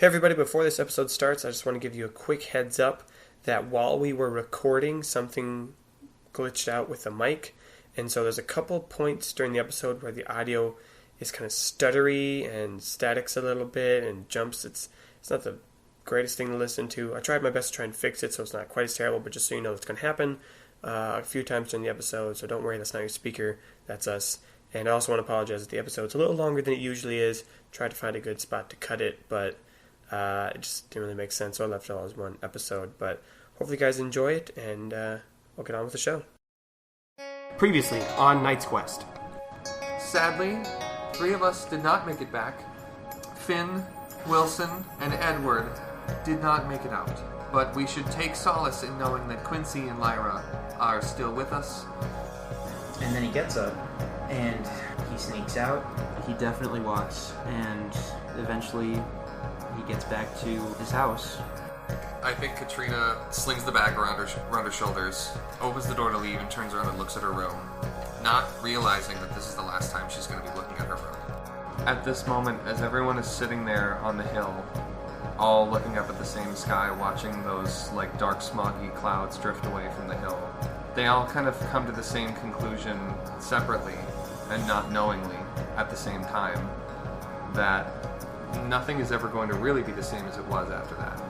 Hey everybody, before this episode starts, I just want to give you a quick heads up that while we were recording, something glitched out with the mic, and so there's a couple points during the episode where the audio is kind of stuttery and statics a little bit and jumps. It's not the greatest thing to listen to. I tried my best to try and fix it so it's not quite as terrible, but just so you know it's going to happen a few times during the episode, so don't worry, that's not your speaker, that's us. And I also want to apologize that the episode's a little longer than it usually is. Tried to find a good spot to cut it, but it just didn't really make sense, so I left it all as one episode. But hopefully you guys enjoy it, and we'll get on with the show. Previously on Knight's Quest. Sadly, 3 of us did not make it back. Finn, Wilson, and Edward did not make it out. But we should take solace in knowing that Quincy and Lyra are still with us. And then he gets up, and he sneaks out. He definitely walks, and eventually he gets back to his house. I think Katrina slings the bag around her shoulders, opens the door to leave, and turns around and looks at her room, not realizing that this is the last time she's going to be looking at her room. At this moment, as everyone is sitting there on the hill, all looking up at the same sky, watching those dark smoggy clouds drift away from the hill, they all kind of come to the same conclusion separately and not knowingly at the same time that nothing is ever going to really be the same as it was after that.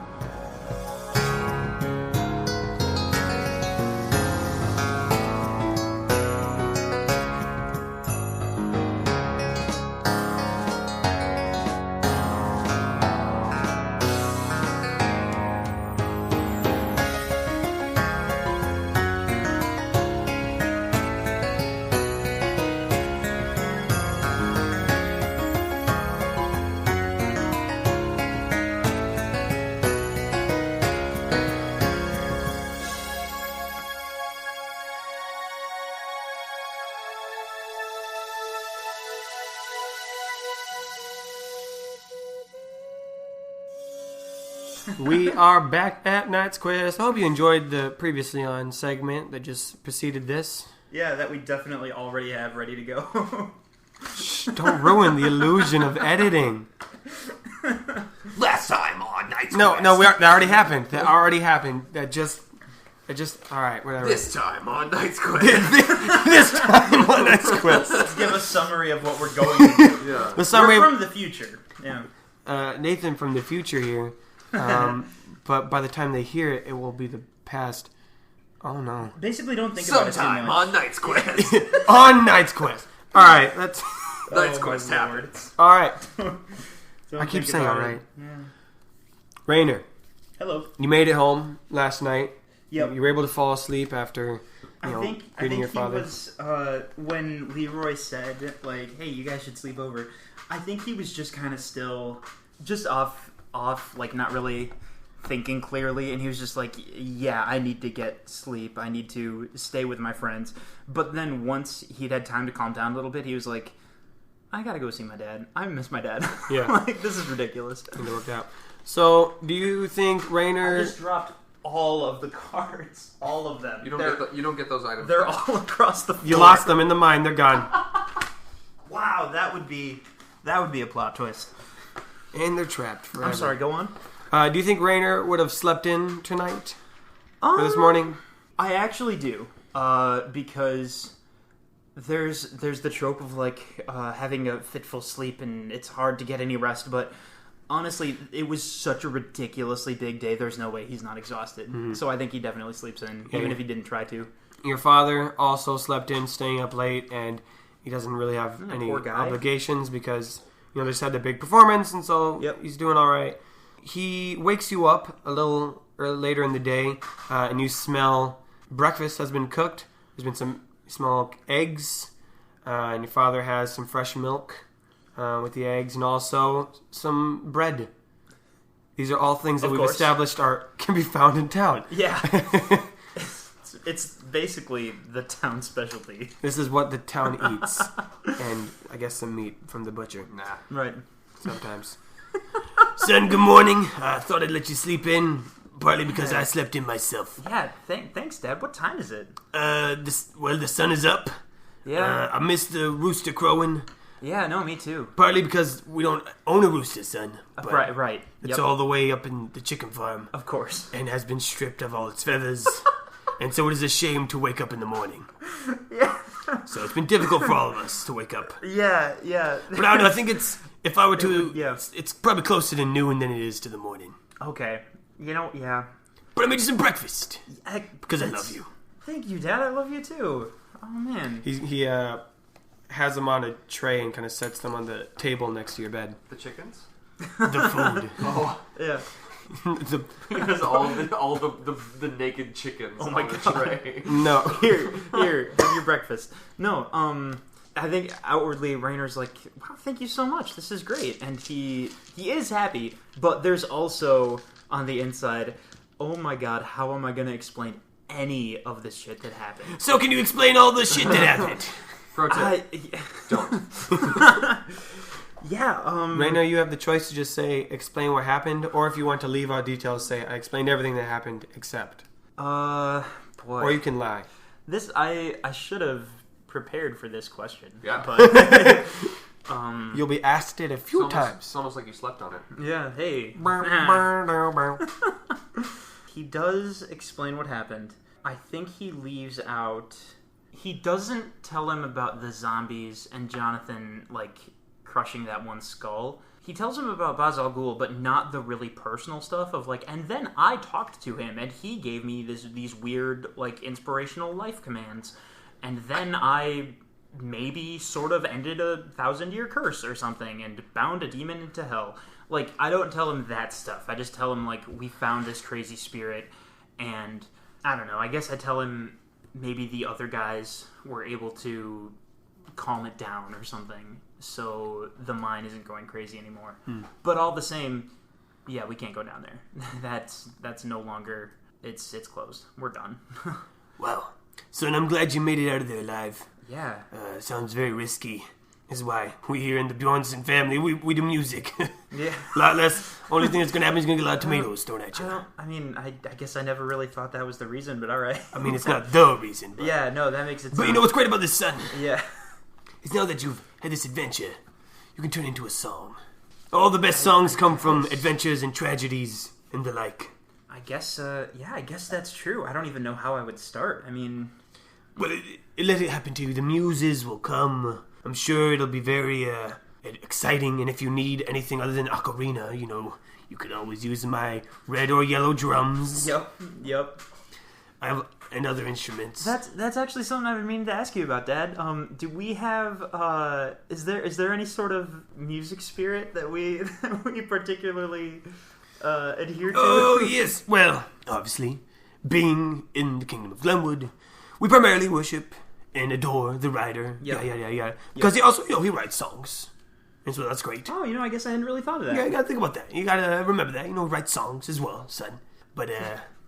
We are back at Knight's Quest. I hope you enjoyed the previously on segment that just preceded this. Yeah, that we definitely already have ready to go. Shh, don't ruin the illusion of editing. Last time on Knight's Quest. No, that already happened. That just, alright, whatever. This time on Knight's Quest. This time on Knight's Quest. Let's give a summary of what we're going to do. Yeah. The summary We're from the future. Yeah. Nathan from the future here. But by the time they hear it, it will be the past. Oh no! Basically, don't think about it too much. Sometime on Knight's Quest. On Knight's Quest. All right, let's. Knight's Quest happens. All right. Don't I keep think saying all about right. it. Yeah. Rainer, Hello. you made it home last night. Yep. You were able to fall asleep after greeting your father. He was when Leroy said "Hey, you guys should sleep over." I think he was just kind of still, just off, not really thinking clearly, and he was just like, yeah, I need to get sleep, I need to stay with my friends. But then once he'd had time to calm down a little bit, he was like, I gotta go see my dad. I miss my dad. Yeah. This is ridiculous. It worked out. So, do you think Rainer... I just dropped all of the cards. All of them. You don't get those items. They're all across the floor. You lost them in the mine, they're gone. Wow, that would be a plot twist. And they're trapped forever. I'm sorry, go on. Do you think Rainer would have slept in tonight? Or this morning? I actually do. Because there's the trope of having a fitful sleep and it's hard to get any rest, but honestly, it was such a ridiculously big day, there's no way he's not exhausted. Mm-hmm. So I think he definitely sleeps in, even if he didn't try to. Your father also slept in, staying up late, and he doesn't really have any obligations because... they just had the big performance, and so he's doing all right. He wakes you up a little later in the day, and you smell breakfast has been cooked. There's been some small eggs, and your father has some fresh milk with the eggs, and also some bread. These are all things that we've established can be found in town. Yeah. It's basically the town specialty. This is what the town eats. And I guess some meat from the butcher. Nah. Right. Sometimes. Son, good morning. I thought I'd let you sleep in, partly because I slept in myself. Yeah, thanks, Dad. What time is it? The sun is up. Yeah. I missed the rooster crowing. Yeah, no, me too. Partly because we don't own a rooster, son. But Right. It's all the way up in the chicken farm. Of course. And has been stripped of all its feathers. And so it is a shame to wake up in the morning. Yeah. So it's been difficult for all of us to wake up. Yeah. But I don't know, I think if I were to, Yeah. it's probably closer to noon than it is to the morning. Okay. Yeah. But I made you some breakfast. Because I love you. Thank you, Dad. I love you too. Oh, man. He has them on a tray and kind of sets them on the table next to your bed. The chickens? The food. Oh. Yeah. Because all the naked chickens on the tray. No. Here, have your breakfast. No, I think outwardly Rainer's like, wow, thank you so much. This is great. And he is happy, but there's also on the inside, oh my god, how am I going to explain any of this shit that happened? So can you explain all the shit that happened? Pro tip. Don't. Yeah, Right now you have the choice to just say, explain what happened, or if you want to leave out details, say, I explained everything that happened except. boy. Or you can lie. This, I should have prepared for this question. Yeah. But, You'll be asked it a few times. It's almost like you slept on it. yeah, hey. He does explain what happened. I think he leaves out... He doesn't tell him about the zombies and Jonathan, like, crushing that one skull. He tells him about Baz Al Ghul, but not the really personal stuff of, like... And then I talked to him, and he gave me these weird, like, inspirational life commands. And then I maybe sort of ended a 1,000-year curse or something and bound a demon into hell. Like, I don't tell him that stuff. I just tell him, like, we found this crazy spirit, and I don't know. I guess I tell him maybe the other guys were able to calm it down or something, so the mine isn't going crazy anymore. But all the same, yeah, we can't go down there. That's no longer... It's closed. We're done. Well, son, I'm glad you made it out of there alive. Yeah. Sounds very risky. This is why we here in the Bjornsson family, we do music. Yeah. A lot less. Only thing that's going to happen is going to get a lot of tomatoes thrown at you. I guess I never really thought that was the reason, but alright. I mean, it's not the reason. But, Yeah, no, that makes it sound... but you know what's great about this, son? Yeah. Is now that you've had this adventure, you can turn it into a song. All the best songs come from adventures and tragedies and the like. I guess that's true. I don't even know how I would start. I mean... Well, let it happen to you. The muses will come. I'm sure it'll be very exciting, and if you need anything other than ocarina, you know, you can always use my red or yellow drums. Yep. I have and other instruments. That's actually something I've been meaning to ask you about, Dad. Do we have is there any sort of music spirit that we particularly adhere to? Oh yes. Well, obviously, being in the Kingdom of Glenwood, we primarily worship and adore the writer. Yep. Yeah. Because he also, he writes songs. And so that's great. Oh, I guess I hadn't really thought of that. Yeah, you gotta think about that. You gotta remember that. Write songs as well, son. But,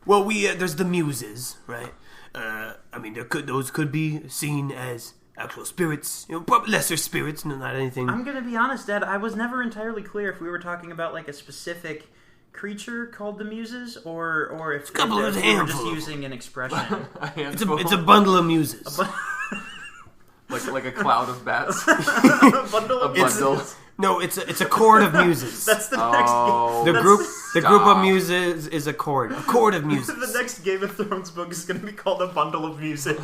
well, there's the muses, right? I mean, those could be seen as actual spirits. Probably lesser spirits, not anything. I'm gonna be honest, Dad. I was never entirely clear if we were talking about, like, a specific creature called the muses, or if we were just using an expression. It's a bundle of muses. like a cloud of bats. A bundle. No, it's a chord of muses. That's the next game. The group of muses is a chord. A chord of muses. The next Game of Thrones book is going to be called A Bundle of Muses.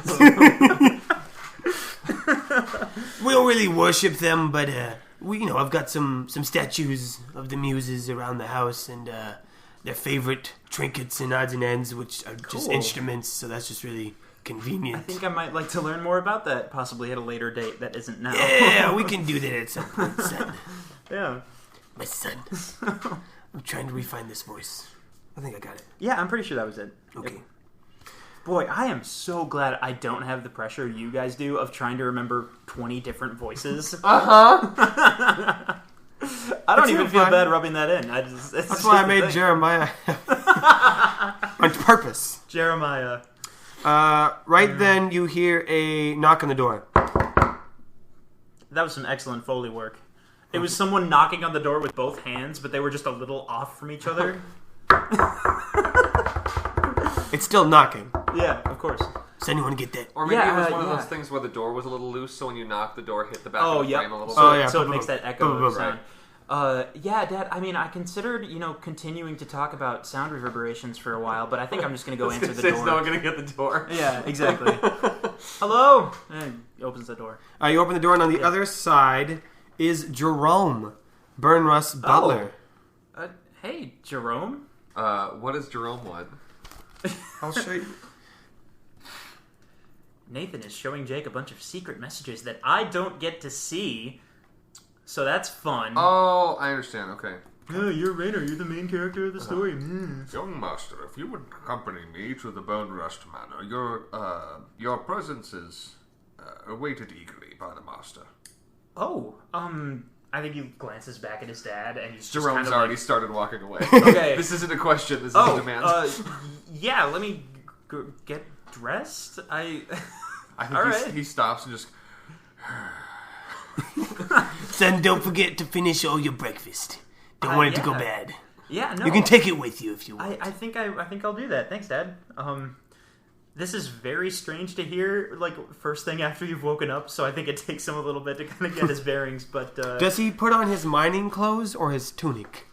We don't really worship them, but I've got some statues of the muses around the house, and their favorite trinkets and odds and ends, which are just instruments. So that's just really convenient. I think I might like to learn more about that, possibly at a later date that isn't now. Yeah, we can do that at some point, son. Yeah. My son. I'm trying to refine this voice. I think I got it. Yeah, I'm pretty sure that was it. Okay. Boy, I am so glad I don't have the pressure you guys do of trying to remember 20 different voices. Uh-huh. I don't even feel bad rubbing that in. That's why I made Jeremiah on purpose. Jeremiah. Right then, you hear a knock on the door. That was some excellent Foley work. It was someone knocking on the door with both hands, but they were just a little off from each other. It's still knocking. Yeah, of course. Does anyone get that? Or maybe it was one of those things where the door was a little loose, so when you knocked, the door hit the back of the frame a little bit. So it makes that echo sound. Dad, I mean, I considered, continuing to talk about sound reverberations for a while, but I think I'm just going to go answer the door. It's not going to get the door. Yeah, exactly. Hello? And he opens the door. You open the door, and on the other side is Jerome, Burnrust's butler. Hey, Jerome? What does Jerome want? I'll show you. Nathan is showing Jake a bunch of secret messages that I don't get to see, so that's fun. Oh, I understand. Okay. You're Rainer. You're the main character of the story. Young master, if you would accompany me to the Burnrust Manor, your presence is awaited eagerly by the master. Oh, I think he glances back at his dad, and he's Jerome's just already started walking away. Okay. This isn't a question. This is a demand. Yeah. Let me get dressed. I think All right. he stops and just. Son, don't forget to finish all your breakfast. Don't want it to go bad. Yeah, no. You can take it with you if you want. I think I'll do that. Thanks, Dad. This is very strange to hear, first thing after you've woken up, so I think it takes him a little bit to kind of get his bearings, but... Does he put on his mining clothes or his tunic?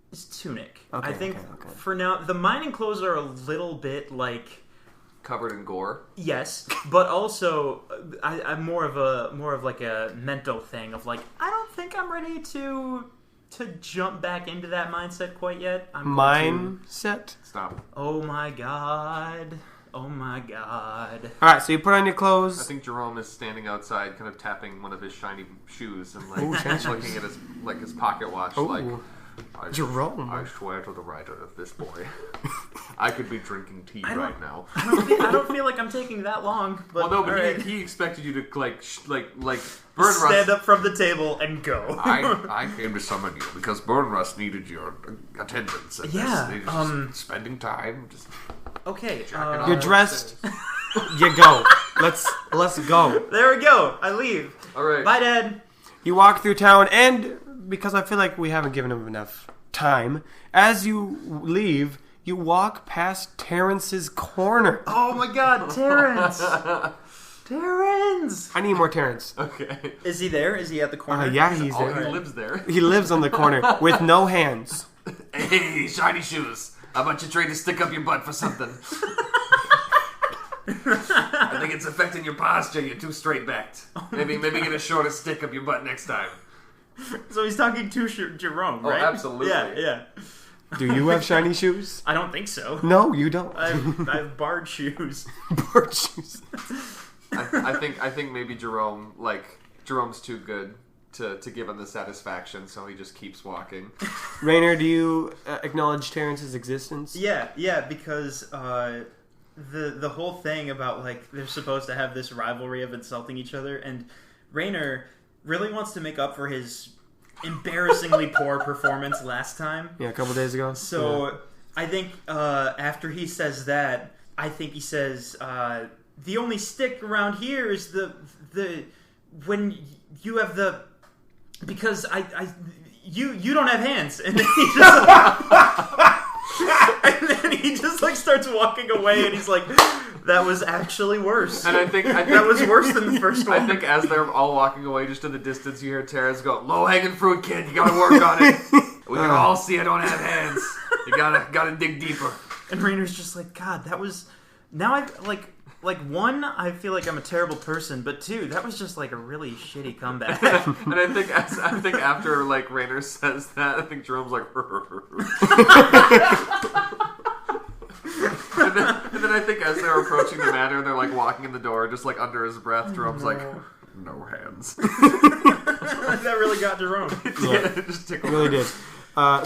His tunic. Okay, I think, okay. for now, the mining clothes are a little bit, Covered in gore. Yes, but also, I'm more of a mental thing of, I don't think I'm ready to jump back into that mindset quite yet. Mindset? Stop. Oh my god. Alright, so you put on your clothes. I think Jerome is standing outside, kind of tapping one of his shiny shoes and looking at his pocket watch. Ooh. Jerome. I swear to the writer of this boy, I could be drinking tea right now. I don't feel like I'm taking that long. But he expected you to stand up from the table and go. I came to summon you because Burnrust needed your attendance. And spending time. Just okay, you're dressed. You go. Let's go. There we go. I leave. All right. Bye, Dad. You walk through town, and because I feel like we haven't given him enough time, as you leave, you walk past Terrence's corner. Oh my God, Terrence! Terrence! I need more Terrence. Okay. Is he there? Is he at the corner? Yeah, he's there. He lives there. He lives on the corner with no hands. Hey, shiny shoes. How about you trade a stick up your butt for something? I think it's affecting your posture. You're too straight backed. Maybe get a shorter stick up your butt next time. So he's talking to Jerome, right? Oh, absolutely. Yeah. Do you have shiny shoes? I don't think so. No, you don't. I have barred shoes. Barred shoes. I think maybe Jerome's too good to give him the satisfaction, so he just keeps walking. Rainer, do you acknowledge Terrence's existence? Yeah, because the whole thing about they're supposed to have this rivalry of insulting each other, and Rainer really wants to make up for his embarrassingly poor performance last time. Yeah, a couple days ago. So I think after he says that, I think he says the only stick around here is the when you have the because you don't have hands, and then he just and then he just starts walking away, and he's like, that was actually worse. And I think that was worse than the first one. I think as they're all walking away, just in the distance, you hear Terrence go, "Low hanging fruit, kid. You gotta work on it. We can all see I don't have hands. You gotta dig deeper." And Rainer's just like, God, that was. Now I one, I feel like I'm a terrible person, but two, that was just a really shitty comeback. And I think after Rainer says that, I think Jerome's like, and then I think as they're approaching the manor, they're walking in the door, just under his breath. Jerome's no hands. That really got Jerome. Yeah, it just tickled. Really did.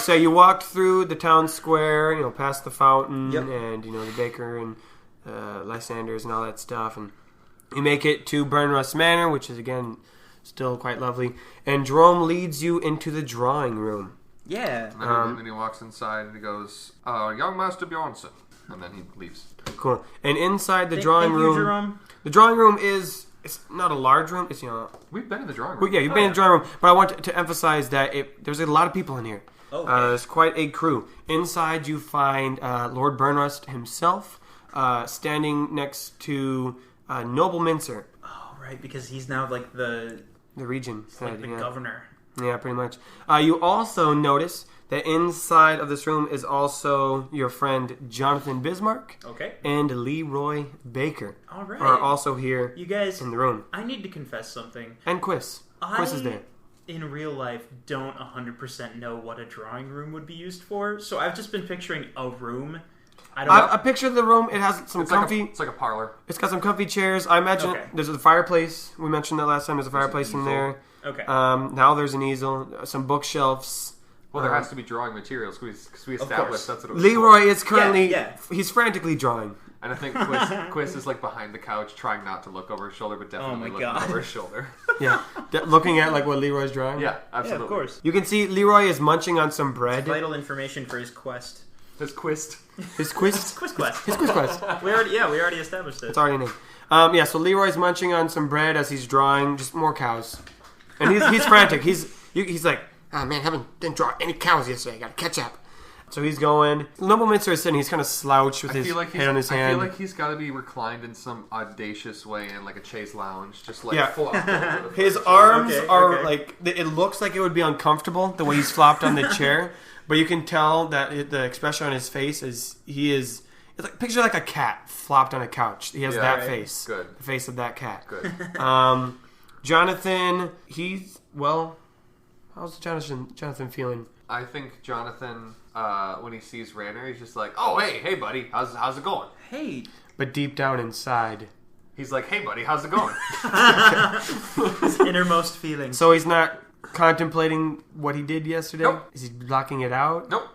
So you walked through the town square, past the fountain, and the baker and Lysander's and all that stuff, and you make it to Burnrust Manor, which is again still quite lovely. And Jerome leads you into the drawing room. Yeah. And then he walks inside and he goes, "Young Master Bjornsson," and then he leaves. Cool. And inside the drawing room, Jerome. the drawing room is. It's not a large room. It's We've been in the drawing room. Well, yeah, you've been in the drawing room, but I want to emphasize that there's a lot of people in here. Okay. There's quite a crew. Inside, you find Lord Burnrust himself, standing next to Noble Mincer, Oh, right, because he's now like the region head. the governor. Yeah, pretty much. You also notice that inside of this room is also your friend Jonathan Bismarck Okay. and Leroy Baker All right. are also here You guys, in the room. I need to confess something. And Quis. Quis is there. In real life, don't 100% know what a drawing room would be used for, so I've just been picturing a room. I don't know. I picture the room. It has some comfy. It's like a parlor. It's got some comfy chairs. I imagine Okay. there's a fireplace. We mentioned that last time. There's a fireplace in there. Okay. Now there's an easel, some bookshelves. Well, there has to be drawing materials because we course. established that's what it was. Leroy is currently. Yeah. He's frantically drawing. And I think Quis is like behind the couch, trying not to look over his shoulder, but definitely my looking God. over his shoulder. Yeah, looking at like what Leroy's drawing. Yeah, Yeah, absolutely. of course. You can see Leroy is munching on some bread. Vital information for his quest. His Quist. His Quis. Quiz quest. His Quis quest. we already established it. It's already a name. Yeah, so Leroy's munching on some bread as he's drawing just more cows, and he's frantic. He's like, oh man, didn't draw any cows yesterday. Got to catch up. So he's going. Noble Mincer is sitting. He's kind of slouched with his head on his hand. I feel like he's got to be reclined in some audacious way in like a chaise lounge, just like Yeah. flopped over the His front. arms Okay, are okay. like, it looks like it would be uncomfortable the way he's flopped on the chair, but you can tell that the expression on his face is it's like, picture like a cat flopped on a couch. He has Yeah, that right. face. Good. The face of that cat. Good. Jonathan, how's Jonathan feeling? I think Jonathan, when he sees Rayner, he's just like, "Oh, hey, buddy, how's it going?" Hey, But deep down inside. He's like, "Hey, buddy, how's it going?" his innermost feelings. So he's not contemplating what he did yesterday? Nope. Is he blocking it out? Nope.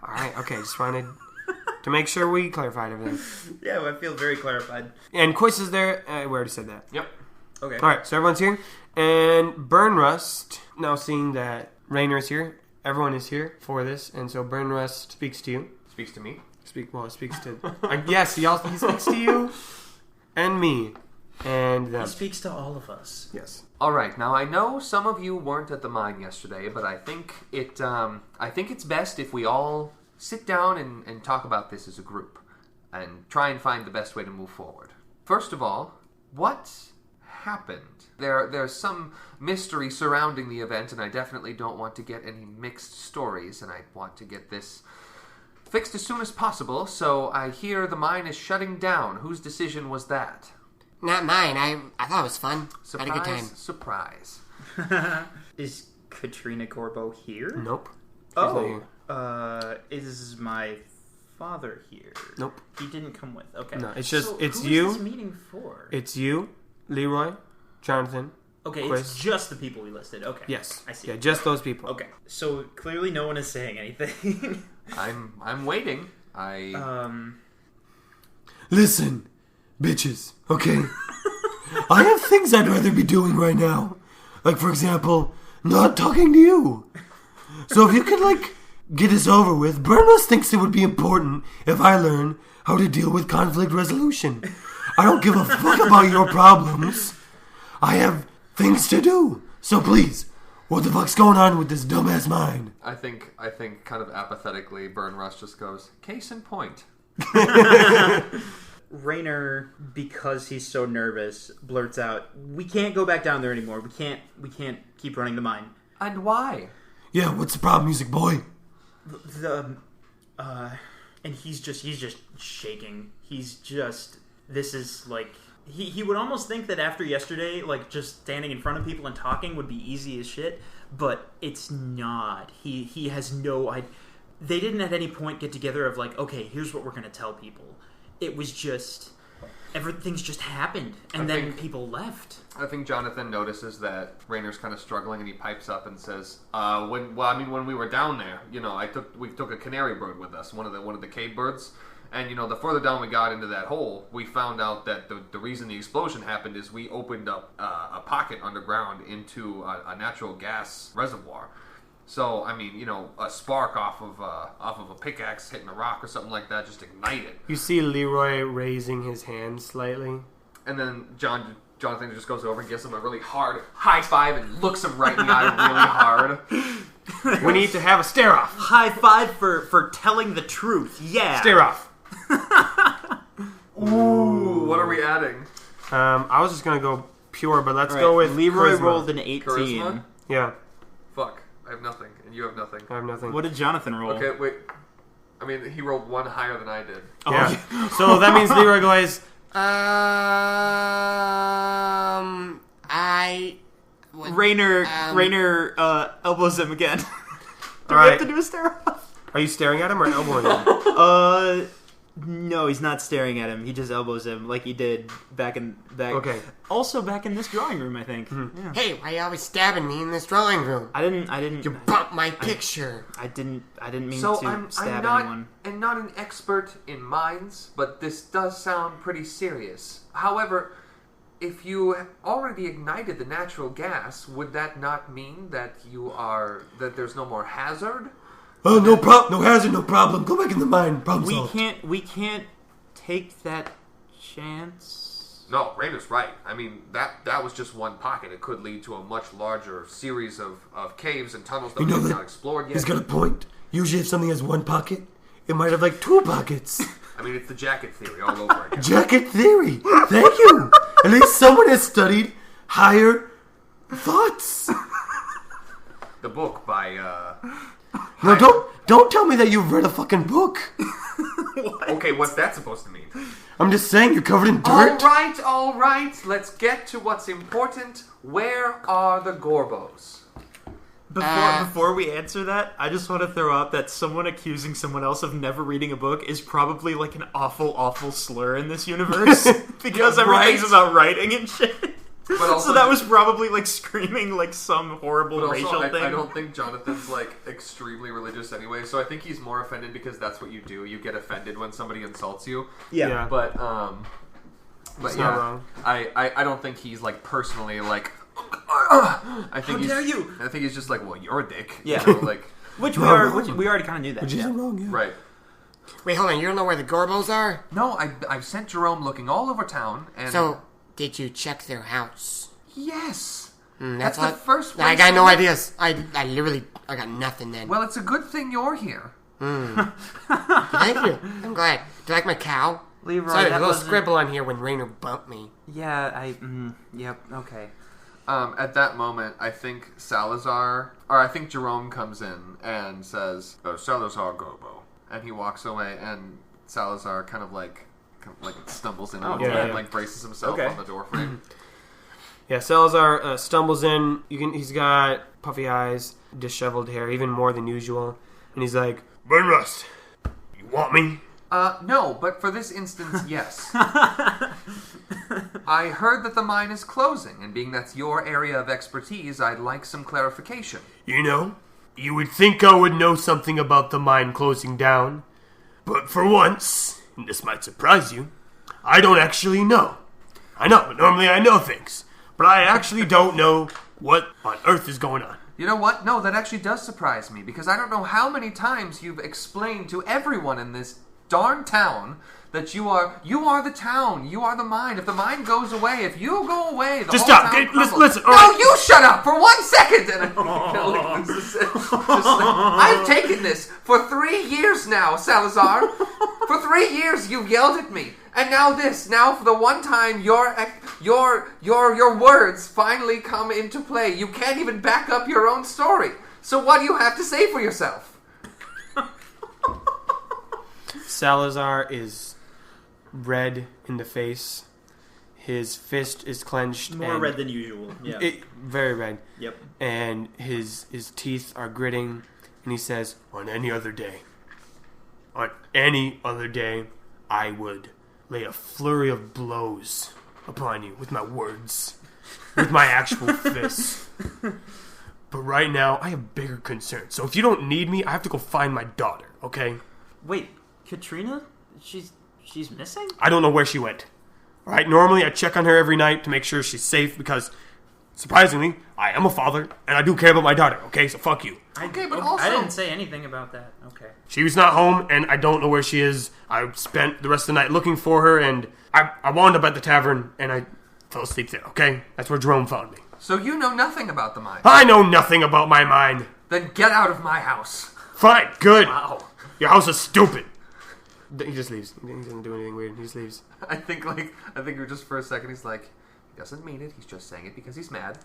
Alright, okay, just wanted to make sure we clarified everything. Yeah, I feel very clarified. And Quis is there. We already said that. Yep. Okay. Alright, so everyone's here. And Burnrust, now seeing that Rayner's here, everyone is here for this, and so Burnrust speaks to you. Speaks to me. It speaks to... yes, he speaks to you and me and them. He speaks to all of us. Yes. All right. Now I know some of you weren't at the mine yesterday, but I think it's best if we all sit down and talk about this as a group and try and find the best way to move forward. First of all, what happened? There's some mystery surrounding the event, and I definitely don't want to get any mixed stories, and I want to get this fixed as soon as possible. So I hear the mine is shutting down. Whose decision was that? Not mine. I thought it was fun. Surprise! Had a good time. Surprise! Is Katrina Corbo here? Nope. He's not here. Is my father here? Nope. He didn't come with. Okay. No, it's just- So it's who you. is this meeting for? It's you, Leroy, Jonathan. Okay, Quis. it's just the people we listed. Okay. Yes. I see. Yeah, just those people. Okay. So clearly no one is saying anything. I'm waiting. Listen, bitches, okay? I have things I'd rather be doing right now. Like, for example, not talking to you. So if you could, get this over with, Burnless thinks it would be important if I learn how to deal with conflict resolution. I don't give a fuck about your problems. I have things to do. So please, what the fuck's going on with this dumbass mind? I think kind of apathetically, Burn Rush just goes, case in point. Rayner, because he's so nervous, blurts out, "We can't go back down there anymore. We can't keep running the mine." And why? Yeah, what's the problem, music boy? And he's just shaking. This is like he would almost think that after yesterday, just standing in front of people and talking would be easy as shit, but it's not. He has no idea. They didn't at any point get together of okay, here's what we're going to tell people. It was just everything's just happened, and then people left. I think Jonathan notices that Rayner's kind of struggling, and he pipes up and says, when we were down there, we took a canary bird with us, one of the cave birds, and the further down we got into that hole, we found out that the reason the explosion happened is we opened up a pocket underground into a natural gas reservoir. So, a spark off of a pickaxe hitting a rock or something like that just ignite it. You see Leroy raising his hand slightly. And then Jonathan just goes over and gives him a really hard high five and looks him right in the eye really hard. We need to have a stare-off. High five for telling the truth. Yeah. Stare-off. Ooh, what are we adding? I was just gonna go pure, but let's go with Leroy charisma. rolled an 18. Charisma? Yeah, Fuck. I have nothing, and you have nothing. I have nothing. What did Jonathan roll? Okay, wait. I mean, he rolled one higher than I did. Yeah. So that means Leroy goes, Rainer elbows him again. Do we Alright. have to do a stare off? Are you staring at him or elbowing him? No, he's not staring at him. He just elbows him like he did back. Okay. Also back in this drawing room, I think. Mm-hmm. Yeah. Hey, why are you always stabbing me in this drawing room? I didn't. You bumped my picture. I didn't mean So to I'm stab not, anyone. and not an expert in mines, but this does sound pretty serious. However, if you already ignited the natural gas, would that not mean that that there's no more hazard? Oh, no hazard, no problem. Go back in the mine. Problem solved. We can't take that chance. No, Rainer's right. I mean, that was just one pocket. It could lead to a much larger series of caves and tunnels that we have not explored yet. He's got a point. Usually if something has one pocket, it might have like 2 pockets. I mean, it's the jacket theory all over again. Jacket theory. Thank you. At least someone has studied higher thoughts. The book by, No, don't tell me that you've read a fucking book. Okay, what's that supposed to mean? I'm just saying you're covered in dirt. All right. Let's get to what's important. Where are the Gorbos? Before we answer that, I just want to throw out that someone accusing someone else of never reading a book is probably like an awful slur in this universe because Yeah, everything's right? about writing and shit. But also, So that was probably like screaming like some horrible but racial also, thing. I don't think Jonathan's like extremely religious anyway, so I think he's more offended because that's what you do. You get offended when somebody insults you. Yeah. But It's yeah, not wrong. I don't think he's like personally like. I think How dare you? I think he's just like, well, you're a dick. Yeah. You know, like Which No, we already kind of knew that. Which isn't wrong, yeah. right. Wait, hold on. You don't know where the Gorbos are? No, I've sent Jerome looking all over town, and So, did you check their house? yes, That's the first. I place got no I- ideas. I got nothing then. Well, it's a good thing you're here. Thank you. I'm glad. Do you like my cow? Leroy, Sorry, there's that a little wasn't- scribble on here when Rainer bumped me. Yeah, yep, okay. At that moment, I think Salazar, or I think Jerome comes in and says, Salazar Gorbo. And he walks away, and Salazar kind of like stumbles in a little yeah, bit, yeah. like braces himself Okay. on the doorframe. Yeah, Salazar stumbles in. He's got puffy eyes, disheveled hair, even more than usual. And he's like, Burn Rust, you want me? No, but for this instance, yes. I heard that the mine is closing, and being that's your area of expertise, I'd like some clarification. You know, you would think I would know something about the mine closing down. But for once, and this might surprise you, I don't actually know. I know, normally I know things. But I actually don't know what on earth is going on. You know what? No, that actually does surprise me, because I don't know how many times you've explained to everyone in this darn town that you are the town, you are the mine. If the mine goes away, if you go away, the Just whole stop. town Okay, crumbles. listen, all No, right. you shut up for 1 second. And I've taken this for 3 years now, Salazar. For 3 years you've yelled at me, and now this. Now for the one time your words finally come into play. You can't even back up your own story. So what do you have to say for yourself? Salazar is red in the face. His fist is clenched. More and red than usual. Yeah. very red. Yep. And his teeth are gritting. And he says, on any other day, I would lay a flurry of blows upon you with my words. With my actual fists. But right now, I have bigger concerns. So if you don't need me, I have to go find my daughter, okay? Wait, Katrina? She's missing? I don't know where she went. All right, normally I check on her every night to make sure she's safe because, surprisingly, I am a father and I do care about my daughter, okay? So fuck you. Okay, but also... I didn't say anything about that. Okay. She was not home and I don't know where she is. I spent the rest of the night looking for her and I wound up at the tavern and I fell asleep there, okay? That's where Jerome found me. So you know nothing about the mine. I know nothing about my mind. Then get out of my house. Fine, good. Wow. Your house is stupid. He just leaves. He doesn't do anything weird. He just leaves. I think just for a second he's like, he doesn't mean it. He's just saying it because he's mad.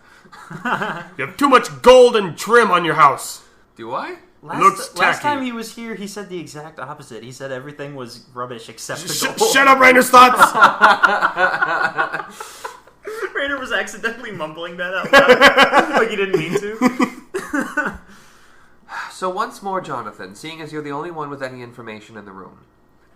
You have too much gold and trim on your house. Do I? Last time he was here, he said the exact opposite. He said everything was rubbish except the gold. Shut up, Rainer's thoughts! Rainer was accidentally mumbling that out loud. Like he didn't mean to. So once more, Jonathan, seeing as you're the only one with any information in the room.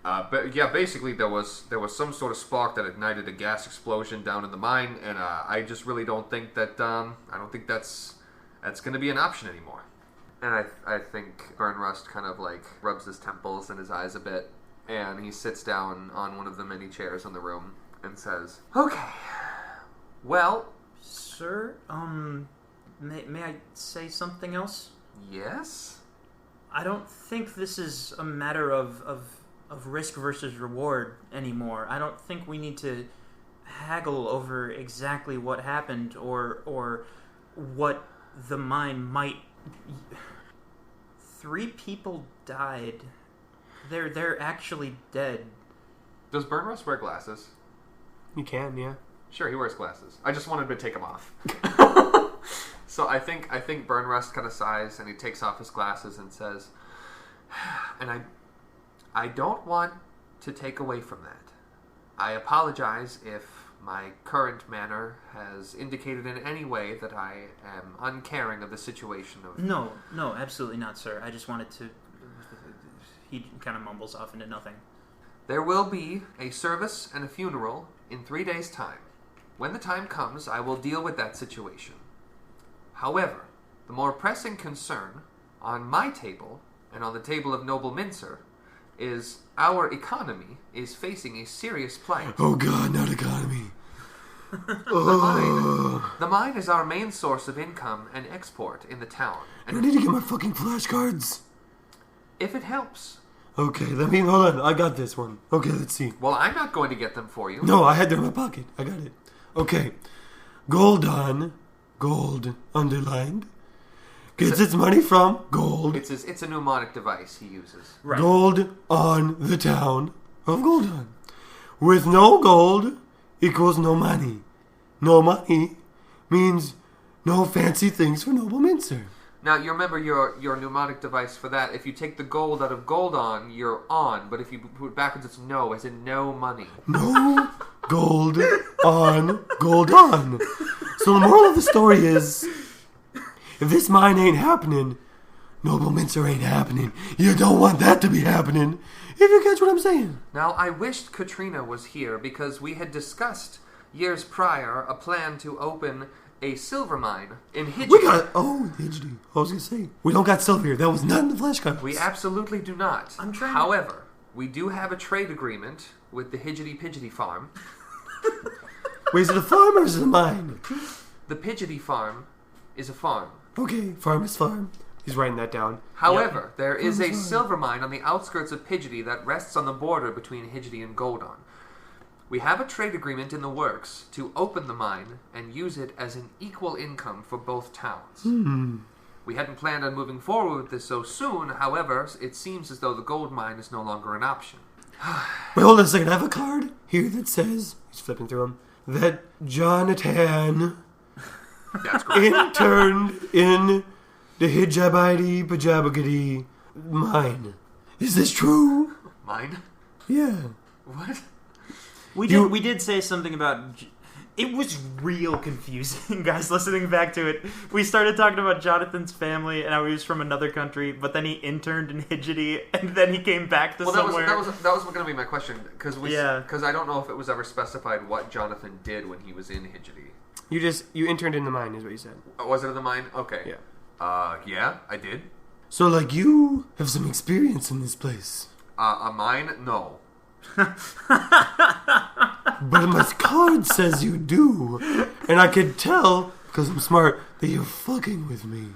But yeah, basically there was some sort of spark that ignited a gas explosion down in the mine, and I just really don't think that that's going to be an option anymore. And I think Burnrust kind of like rubs his temples and his eyes a bit, and he sits down on one of the many chairs in the room and says, "Okay, well, sir, may I say something else? Yes? I don't think this is a matter of risk versus reward anymore. I don't think we need to haggle over exactly what happened or what the mine might... 3 people died. They're actually dead. Does Burnrust wear glasses?" You can, yeah. Sure, he wears glasses. I just wanted to take them off. So I think Burnrust kind of sighs and he takes off his glasses and says, and I don't want to take away from that. I apologize if my current manner has indicated in any way that I am uncaring of the situation of... No, absolutely not, sir. I just wanted to... He kind of mumbles off into nothing. There will be a service and a funeral in 3 days' time. When the time comes, I will deal with that situation. However, the more pressing concern on my table and on the table of Noble Mincer is our economy is facing a serious plight. Oh God, not economy. The mine is our main source of income and export in the town. I need to get my fucking flashcards. If it helps. Okay, hold on. I got this one. Okay, let's see. Well, I'm not going to get them for you. No, I had them in my pocket. I got it. Okay. Gold underlined. Gets its money from gold. It's a mnemonic device he uses. Right. Gold on the town of Goldon. With no gold equals no money. No money means no fancy things for Noble Mincer. Now, you remember your mnemonic device for that. If you take the gold out of Goldon, you're on. But if you put it backwards, it's no, as in no money. No gold on Goldon. So the moral of the story is, if this mine ain't happening, Noble Mincer ain't happening. You don't want that to be happening, if you catch what I'm saying. Now, I wished Katrina was here because we had discussed years prior a plan to open a silver mine in Hidgety. We got... Oh, Hidgety. I was going to say, we don't got silver here. That was not in the flashcards. We absolutely do not. I'm trying. However, we do have a trade agreement with the Hidgety Pidgety farm. Wait, is it a farm or is it a mine? The Pidgety farm is a farm. Okay, farm is farm. He's writing that down. However, there is a silver mine on the outskirts of Pidgety that rests on the border between Hidgety and Goldon. We have a trade agreement in the works to open the mine and use it as an equal income for both towns. We hadn't planned on moving forward with this so soon, however, it seems as though the gold mine is no longer an option. Wait, hold on a second. I have a card here that says, he's flipping through them, that Jonathan That's great. interned in the Hijabidi Pajabagadi mine. Is this true? Mine? Yeah. What? We did say something about... It was real confusing, guys, listening back to it. We started talking about Jonathan's family and how he was from another country, but then he interned in Hidgety, and then he came back to somewhere. That was going to be my question, because I don't know if it was ever specified what Jonathan did when he was in Hidgety. You interned in the mine, is what you said. Was it in the mine? Okay. Yeah. Yeah, I did. So, like, you have some experience in this place. A mine? No. But my card says you do. And I can tell, because I'm smart, that you're fucking with me.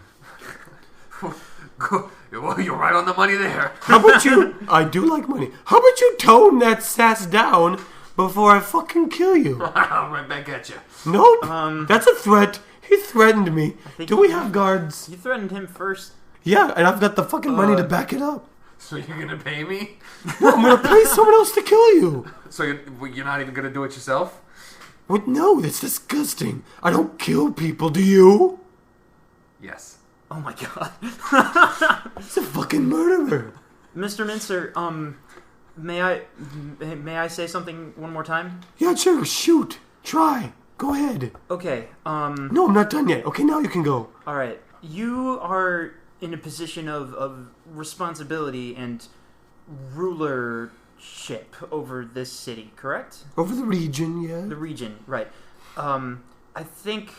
Well, you're right on the money there. How about you... I do like money. How about you tone that sass down before I fucking kill you? I'm right back at you. Nope. That's a threat. He threatened me. Do we have guards? You threatened him first. Yeah, and I've got the fucking money to back it up. So you're gonna pay me? No, I'm gonna pay someone else to kill you. So you're not even gonna do it yourself? What? No, that's disgusting. I don't kill people, do you? Yes. Oh my god. It's a fucking murderer. Mr. Mincer, may I say something one more time? Yeah, sure, shoot. Try. Go ahead. Okay, No, I'm not done yet. Okay, now you can go. alright. You are in a position of responsibility and rulership over this city, correct? Over the region, yeah. The region, right. I think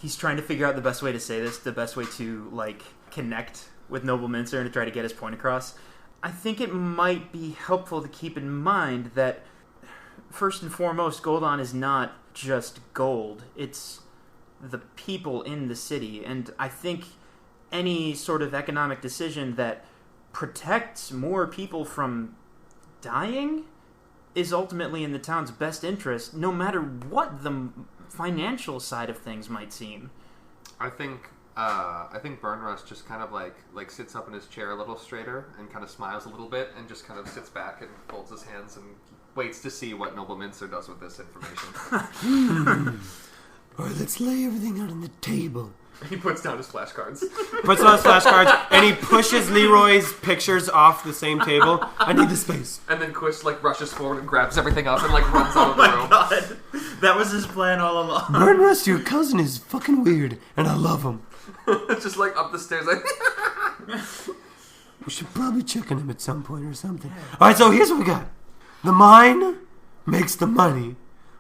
he's trying to figure out the best way to say this, the best way to, like, connect with Noble Mincer and to try to get his point across. I think it might be helpful to keep in mind that, first and foremost, Goldon is not just gold. It's the people in the city. And I think any sort of economic decision that protects more people from dying is ultimately in the town's best interest, no matter what the financial side of things might seem. I think Burnrust just kind of like sits up in his chair a little straighter and kind of smiles a little bit and just kind of sits back and folds his hands and waits to see what Noble Mincer does with this information. All right, let's lay everything out on the table. He puts down his flashcards. Puts on his flashcards, and he pushes Leroy's pictures off the same table. I need the space. And then Quis rushes forward and grabs everything up and runs out of the room. God, that was his plan all along. Burnrust, your cousin is fucking weird, and I love him. Just up the stairs We should probably check on him at some point or something. All right, so here's what we got. The mine makes the money.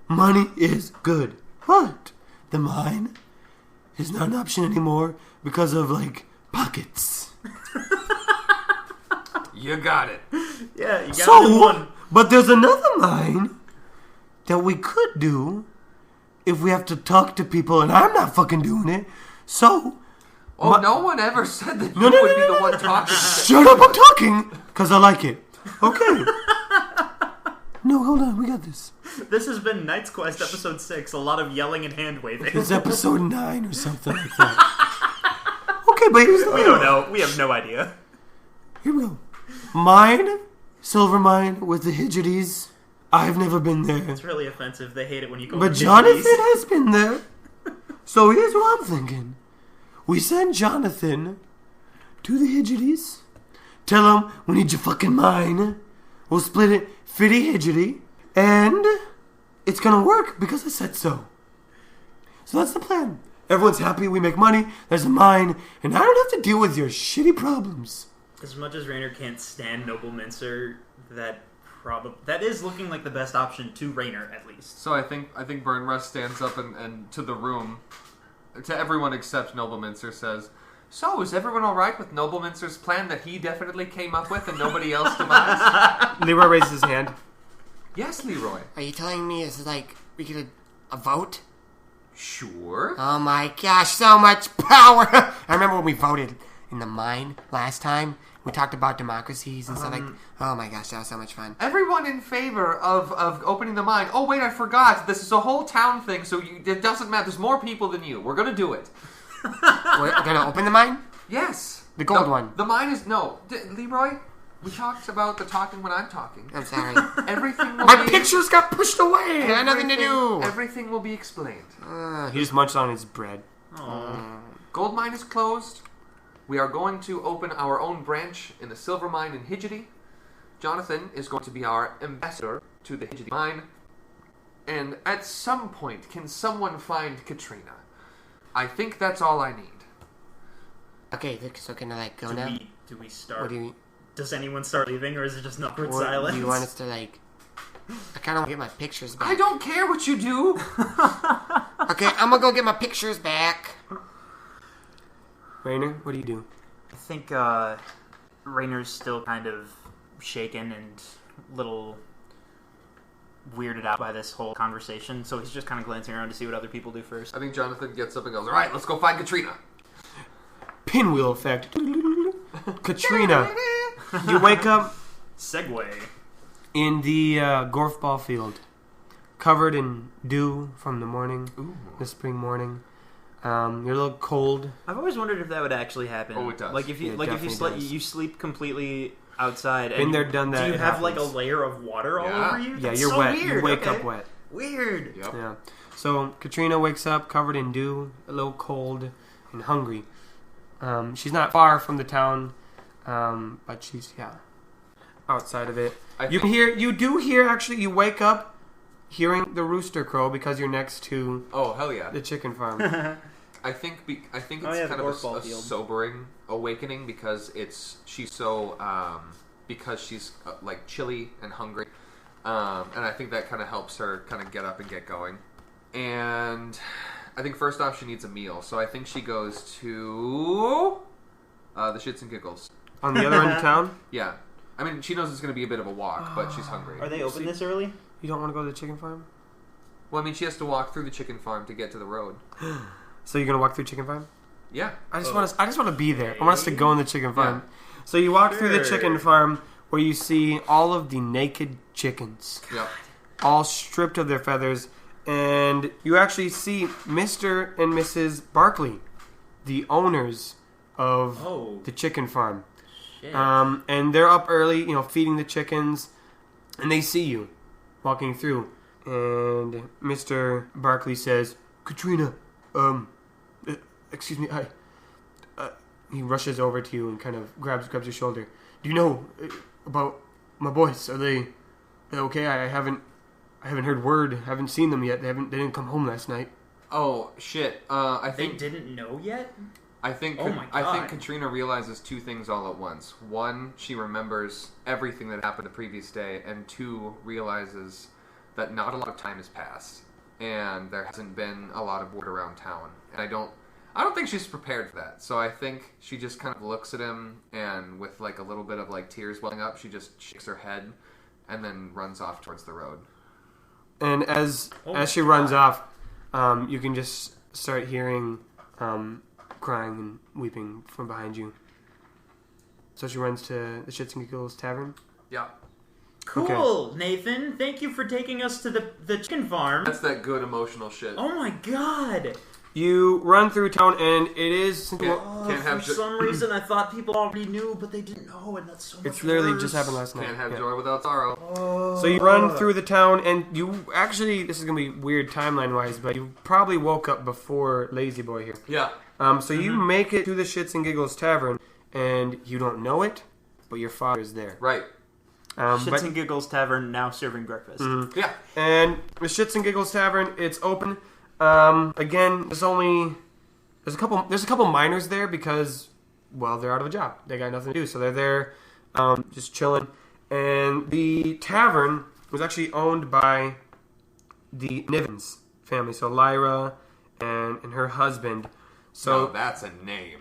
Money is good. But the mine is not an option anymore because of, pockets. You got it. Yeah, you got it in one. But there's another mine that we could do if we have to talk to people, and I'm not fucking doing it. So... no one ever said that you would be the one talking. Shut up, I'm talking! Because I like it. Okay. No, hold on, we got this. This has been Knight's Quest episode 6, a lot of yelling and hand-waving. It's episode 9 or something like that. Okay, but here's the We don't know. We have no idea. Here we go. Mine, silver mine with the Hidgeties. I've never been there. It's really offensive. They hate it when you go But to Jonathan Disney's. has been there. So here's what I'm thinking. We send Jonathan to the Hidgeties. Tell him we need your fucking mine. We'll split it 50 Hidgety. And it's gonna work because I said so. So that's the plan. Everyone's happy, we make money, there's a mine, and I don't have to deal with your shitty problems. As much as Raynor can't stand Noble Mincer, that is looking like the best option to Raynor, at least. So I think Burnrust stands up and to the room, to everyone except Noble Mincer, says, "So, is everyone alright with Noble Mincer's plan that he definitely came up with and nobody else devised?" Leroy raises his hand. Yes, Leroy. Are you telling me it's we get a vote? Sure. Oh my gosh, so much power! I remember when we voted in the mine last time. We talked about democracies and stuff oh my gosh, that was so much fun. Everyone in favor of opening the mine. Oh wait, I forgot. This is a whole town thing, so it doesn't matter. There's more people than you. We're gonna do it. We're gonna open the mine? Yes. The gold one. The mine is Leroy. We talked about the talking when I'm talking. I'm sorry. Everything will My be... pictures got pushed away! I had nothing to do! Everything will be explained. He just munched on his bread. Gold mine is closed. We are going to open our own branch in the silver mine in Hidgety. Jonathan is going to be our ambassador to the Hidgety mine. And at some point, can someone find Katrina? I think that's all I need. Okay, so can I go now? Do we start? What do you... Does anyone start leaving, or is it just an awkward What, silence? do you want us to I kind of want to get my pictures back. I don't care what you do. Okay, I'm gonna go get my pictures back. Raynor, what do you do? I think Raynor's still kind of shaken and a little weirded out by this whole conversation, so he's just kind of glancing around to see what other people do first. I think Jonathan gets up and goes, "Alright, let's go find Katrina." Pinwheel effect. Katrina. You wake up Segway. in the golf ball field, covered in dew from the morning, the spring morning. You're a little cold. I've always wondered if that would actually happen. Oh, it does. Like if you It you definitely does. sleep completely outside. Been there, done that. Do you it have like a happens. layer of water all Yeah. over you? Yeah, That's you're so wet. Weird. You wake Okay. up wet. Weird. Yep. Yeah. So Katrina wakes up covered in dew, a little cold, and hungry. She's not far from the town, but she's outside of it. You do hear actually. You wake up hearing the rooster crow because you're next to Oh hell yeah! the chicken farm. I think it's Oh, yeah, kind the of golf a field. sobering awakening because she's so because she's like chilly and hungry, and I think that kind of helps her kind of get up and get going. And I think first off she needs a meal, so I think she goes to the Shits and Giggles. On the other end of town, Yeah, I mean she knows it's going to be a bit of a walk, but she's hungry. Are they open this early? you don't want to go to the chicken farm, Well, I mean she has to walk through the chicken farm to get to the road. so you're gonna walk through chicken farm. Yeah, I just want to be there. I want us to go in the chicken farm. Yeah. So you walk through the Sure. chicken farm where you see all of the naked chickens, yep. all stripped of their feathers, and you actually see Mr. and Mrs. Barkley, the owners of Oh. the chicken farm. Shit. And they're up early, feeding the chickens, and they see you walking through. And Mr. Barkley says, "Katrina, excuse me, he rushes over to you and kind of grabs your shoulder. Do you know about my boys? Are they okay? I haven't heard word. Haven't seen them yet. They didn't come home last night. Oh shit! I They think didn't know yet? I think Oh my I think God. Katrina realizes two things all at once. One, she remembers everything that happened the previous day, and two, realizes that not a lot of time has passed, and there hasn't been a lot of word around town. And I don't think she's prepared for that. So I think she just kind of looks at him, and with like a little bit of like tears welling up, she just shakes her head, and then runs off towards the road. And as my she runs off, you can just start hearing crying and weeping from behind you. So she runs to the Shits and Giggles Tavern. Yeah, Cool, Nathan. Thank you for taking us to the chicken farm. that's that good emotional shit. Oh my god. You run through town, and it is... Can't have For some reason, I thought people already knew, but they didn't know, and that's so much It's literally worse. just happened last night. Can't have Yeah. joy without sorrow. So you run through the town, and you actually... This is going to be weird timeline-wise, but you probably woke up before Lazy Boy here. Yeah. So you make it to the Shits and Giggles Tavern, and you don't know it, but your father is there. Right. Shits But- and Giggles Tavern now serving breakfast. Yeah. And the Shits and Giggles Tavern, it's open. Again, there's a couple miners there because, well, they're out of a job. They got nothing to do, so they're there, just chilling. And the tavern was actually owned by the Nivens family, so Lyra and her husband. So So that's a name.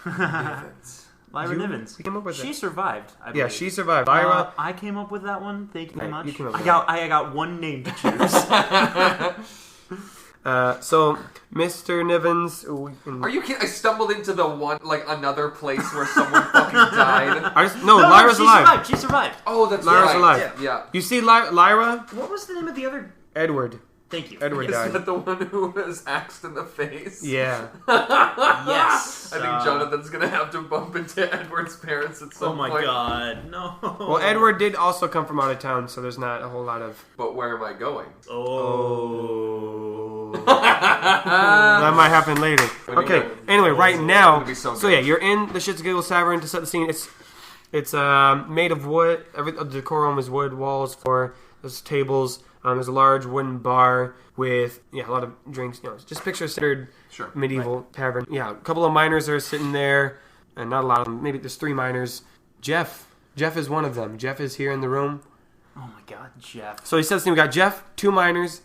Nivens. Lyra You came up with She it. survived. I Yeah, believe. she survived. Lyra. I came up with that one. Thank you very Right, much. you came up with I got one name to choose. So Mr. Nivens. Are you kidding? I stumbled into another place where someone fucking died. Lyra's she alive. survived. She survived. Oh, that's Lyra's right. alive. Yeah. You see Lyra? What was the name of the other? Edward. Thank you. Edward Is died. that the one who was axed in the face? Yeah. Yes. I think Jonathan's gonna have to bump into Edward's parents at some Oh my point. god, no. Well, Edward did also come from out of town, so there's not a whole lot of... But where am I going? Oh. That might happen later. Okay, go. anyway, right It's now... gonna be so So good. yeah, you're in the Shits and Giggles Tavern to set the scene. It's made of wood. The decorum is wood. Walls, floor. There's tables. There's a large wooden bar with a lot of drinks. Just picture a standard Sure. medieval tavern. Yeah, a couple of miners are sitting there, and not a lot of them. Maybe there's 3 miners. Jeff is one of them. Jeff is here in the room. Oh my god, Jeff. So he says to me, we got Jeff, 2 miners,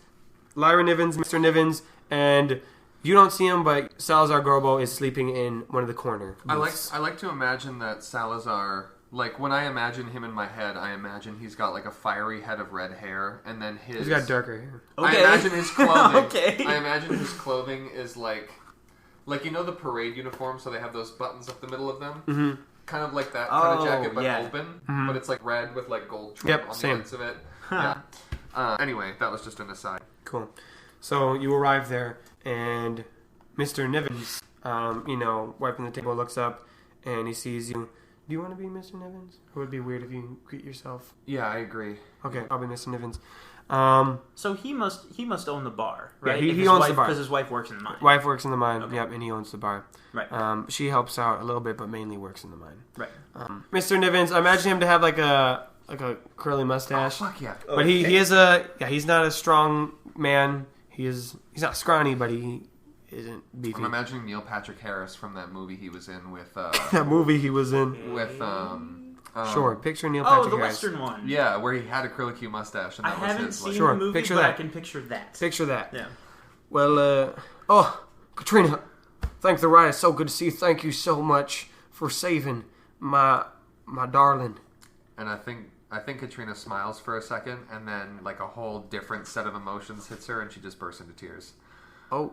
Lyra Nivens, Mr. Nivens, and you don't see him, but Salazar Gorbo is sleeping in one of the corner booths. I like to imagine that Salazar, like when I imagine him in my head, I imagine he's got like a fiery head of red hair, and then his... He's got darker hair. I imagine his clothing. Okay. I imagine his clothing is like the parade uniform, so they have those buttons up the middle of them. Mm-hmm. Kind of like that kind of jacket, but yeah. open. But it's like red with like gold trim Yep, on same. the ends of it. Yeah. Anyway, that was just an aside. Cool. So you arrive there, and Mr. Nivens, wiping the table, looks up, and he sees you. Do you want to be Mr. Nivens? Or would it be weird if you greet yourself? Yeah, I agree. Okay, I'll be Mr. Nivens. So he must own the bar, right? Yeah, he owns the bar. Because his wife works in the mine. Wife works in the mine, Okay. yep, and he owns the bar. Right. She helps out a little bit, but mainly works in the mine. Right. Mr. Nivens, I imagine him to have like a curly mustache. Oh, fuck yeah. But he is he's not a strong man. He's not scrawny, but he isn't beefy. I'm imagining Neil Patrick Harris from that movie he was in with that movie he was in. with Sure, picture Neil Patrick Oh, the Harris. Western one. yeah, where he had a curly Q mustache and I that was haven't his seen Sure, the movie, picture but that. I can picture that. Picture that. Yeah. Well, Katrina, thank the ride. It's so good to see you. Thank you so much for saving my darling. And I think Katrina smiles for a second, and then like a whole different set of emotions hits her, and she just bursts into tears. Oh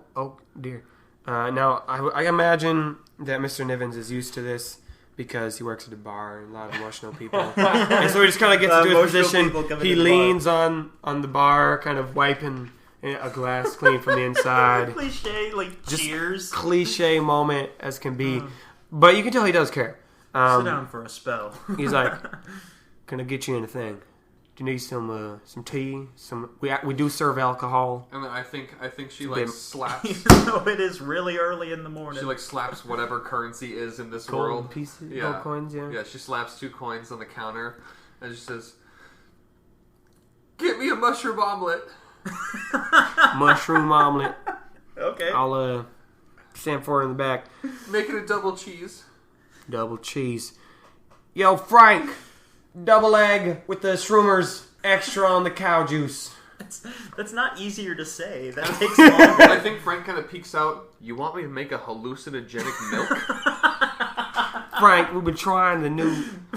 dear. Now, I imagine that Mr. Nivens is used to this because he works at a bar and a lot of emotional people. And so he just kind of gets into his position. He leans on the bar, kind of wiping a glass clean from the inside. Cliche, like Just cheers. Cliche moment as can be. But you can tell he does care. Sit down for a spell. He's like, "Can I get you anything? Do you need some tea? We do serve alcohol." And then I think she like slaps. Even though it is really early in the morning. She like slaps whatever currency is in this Gold world. pieces, Yeah. gold coins, yeah. Yeah, she slaps 2 coins on the counter, and she says, "Get me a mushroom omelet." Mushroom omelet. Okay. I'll stand for it in the back. Make it a double cheese. Double cheese. Yo, Frank, double egg with the shroomers, extra on the cow juice. That's not easier to say. That takes longer. I think Frank kind of peeks out. You want me to make a hallucinogenic milk? Frank, we've been trying the new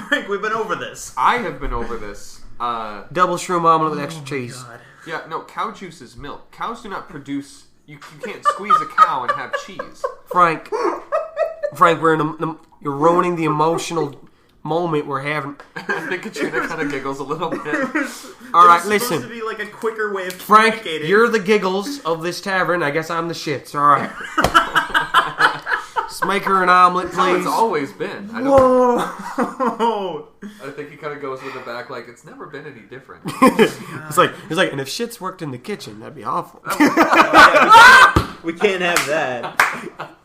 Frank, we've been over this. I have been over this. double shroom omelet with extra cheese. God. Yeah, no, cow juice is milk. Cows do not produce. You can't squeeze a cow and have cheese. Frank, we're in you're ruining the emotional moment we're having. I think Katrina kind of giggles a little bit. All right, There's supposed listen. to be like a quicker way of Frank, communicating. you're the giggles of this tavern. I guess I'm the shits. All right. Just make her an omelet, That's how please. it's always been. I Whoa! think he kind of goes with the back like it's never been any different. It's like, and if shits worked in the kitchen, that'd be awful. We can't have that.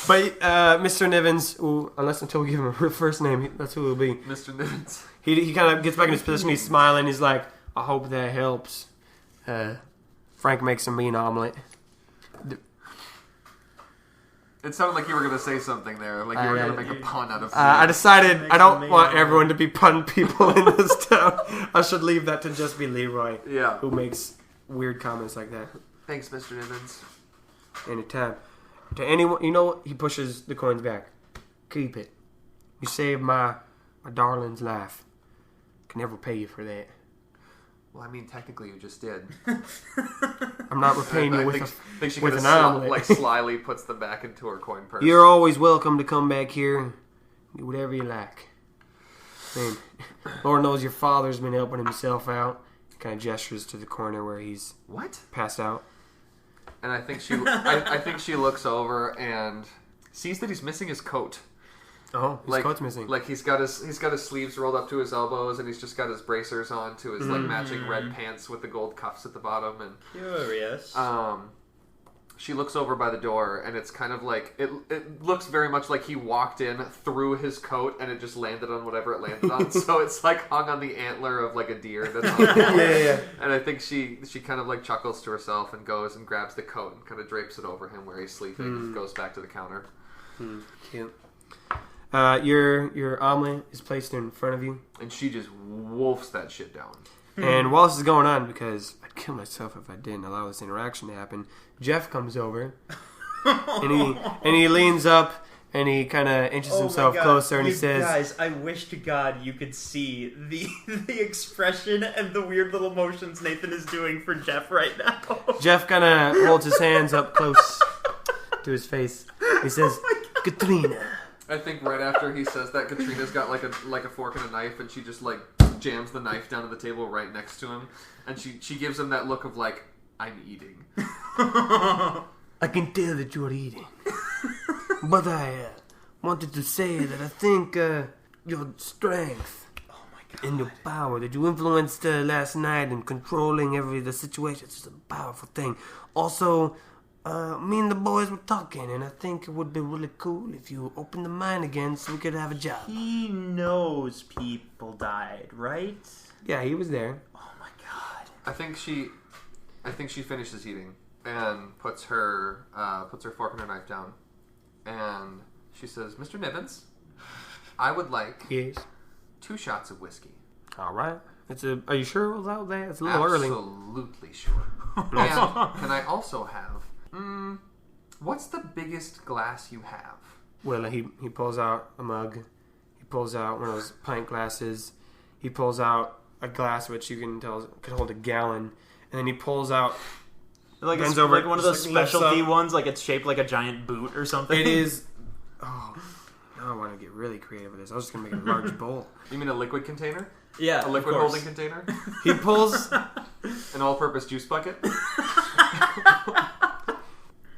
But Mr. Nivens, who, until we give him a first name, that's who it'll be. Mr. Nivens. He kind of gets back in his position. He's smiling. He's like, I hope that helps. Frank makes a mean omelet. It sounded like you were going to say something there. Like you were going to make a pun out of I decided I don't mean want omelet. everyone to be pun people in this town. I should leave that to just be Leroy, Yeah. who makes weird comments like that Thanks, Mr. Nivens. anytime. To anyone, you know what? He pushes the coins back. Keep it. You saved my darling's life. Can never pay you for that. Well, I mean, technically you just did. I'm not repaying you I with think she with kind an of omelet. like slyly puts them back into her coin purse. You're always welcome to come back here and do whatever you like. And Lord knows your father's been helping himself out. He kind of gestures to the corner where he's What? passed out. And I think I think she looks over and sees that he's missing his coat. Oh, his coat's missing. Like he's got his sleeves rolled up to his elbows, and he's just got his bracers on to his like matching red pants with the gold cuffs at the bottom. And Curious. she looks over by the door, and it's kind of like it looks very much like he walked in, threw his coat, and it just landed on whatever it landed on. So it's like hung on the antler of like a deer that's on the wall. yeah. And I think she kind of like chuckles to herself and goes and grabs the coat and kind of drapes it over him where he's sleeping and goes back to the counter. Cute. Your omelet is placed in front of you. And she just wolfs that shit down. And while this is going on, because I'd kill myself if I didn't allow this interaction to happen, Jeff comes over and he leans up and he kind of inches himself closer and he says, "Guys, I wish to God you could see the expression and the weird little motions Nathan is doing for Jeff right now." Jeff kind of holds his hands up close to his face. He says, Katrina. I think right after he says that, Katrina's got like a fork and a knife, and she just like jams the knife down to the table right next to him, and she gives him that look of like, I'm eating. I can tell that you're eating. But I wanted to say that I think your strength and your power that you influenced last night and controlling the situation. It's just a powerful thing. Also, me and the boys were talking, and I think it would be really cool if you opened the mine again so we could have a job. He knows people died, right? Yeah, he was there. Oh my god. I think she finishes eating and puts her fork and her knife down, and she says, "Mr. Nivens, I would like Yes. 2 shots of whiskey." All right. Are you sure about that? It's a little early. Absolutely sure. And can I also have? What's the biggest glass you have? Well, he pulls out a mug. He pulls out one of those pint glasses. He pulls out a glass which you can tell could hold a gallon. And then he pulls out... Like, bends it's over, like one of those just, like, lifts specialty up. ones, like it's shaped like a giant boot or something. It is... Oh, now I want to get really creative with this. I was just going to make a large bowl. You mean a liquid container? Yeah, A liquid holding container? He pulls... An all-purpose juice bucket?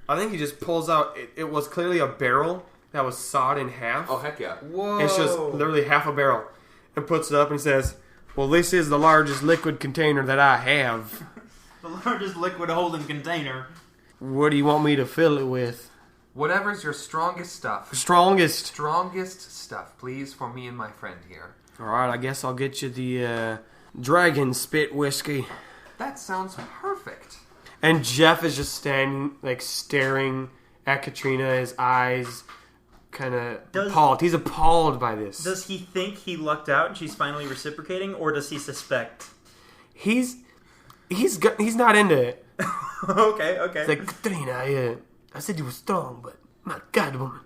I think he just pulls out... It was clearly a barrel that was sawed in half. Oh, heck yeah. Whoa. It's just literally half a barrel. And puts it up and he says, "Well, this is the largest liquid container that I have. The largest liquid holding container. What do you want me to fill it with?" Whatever's your strongest stuff. Strongest. Strongest stuff, please, for me and my friend here. Alright, I guess I'll get you the dragon spit whiskey. That sounds perfect. And Jeff is just standing, like, staring at Katrina, his eyes kind of appalled. He's appalled by this. Does he think he lucked out and she's finally reciprocating, or does he suspect? He's not into it. Okay. It's like, "Katrina, I said you were strong, but my God, woman.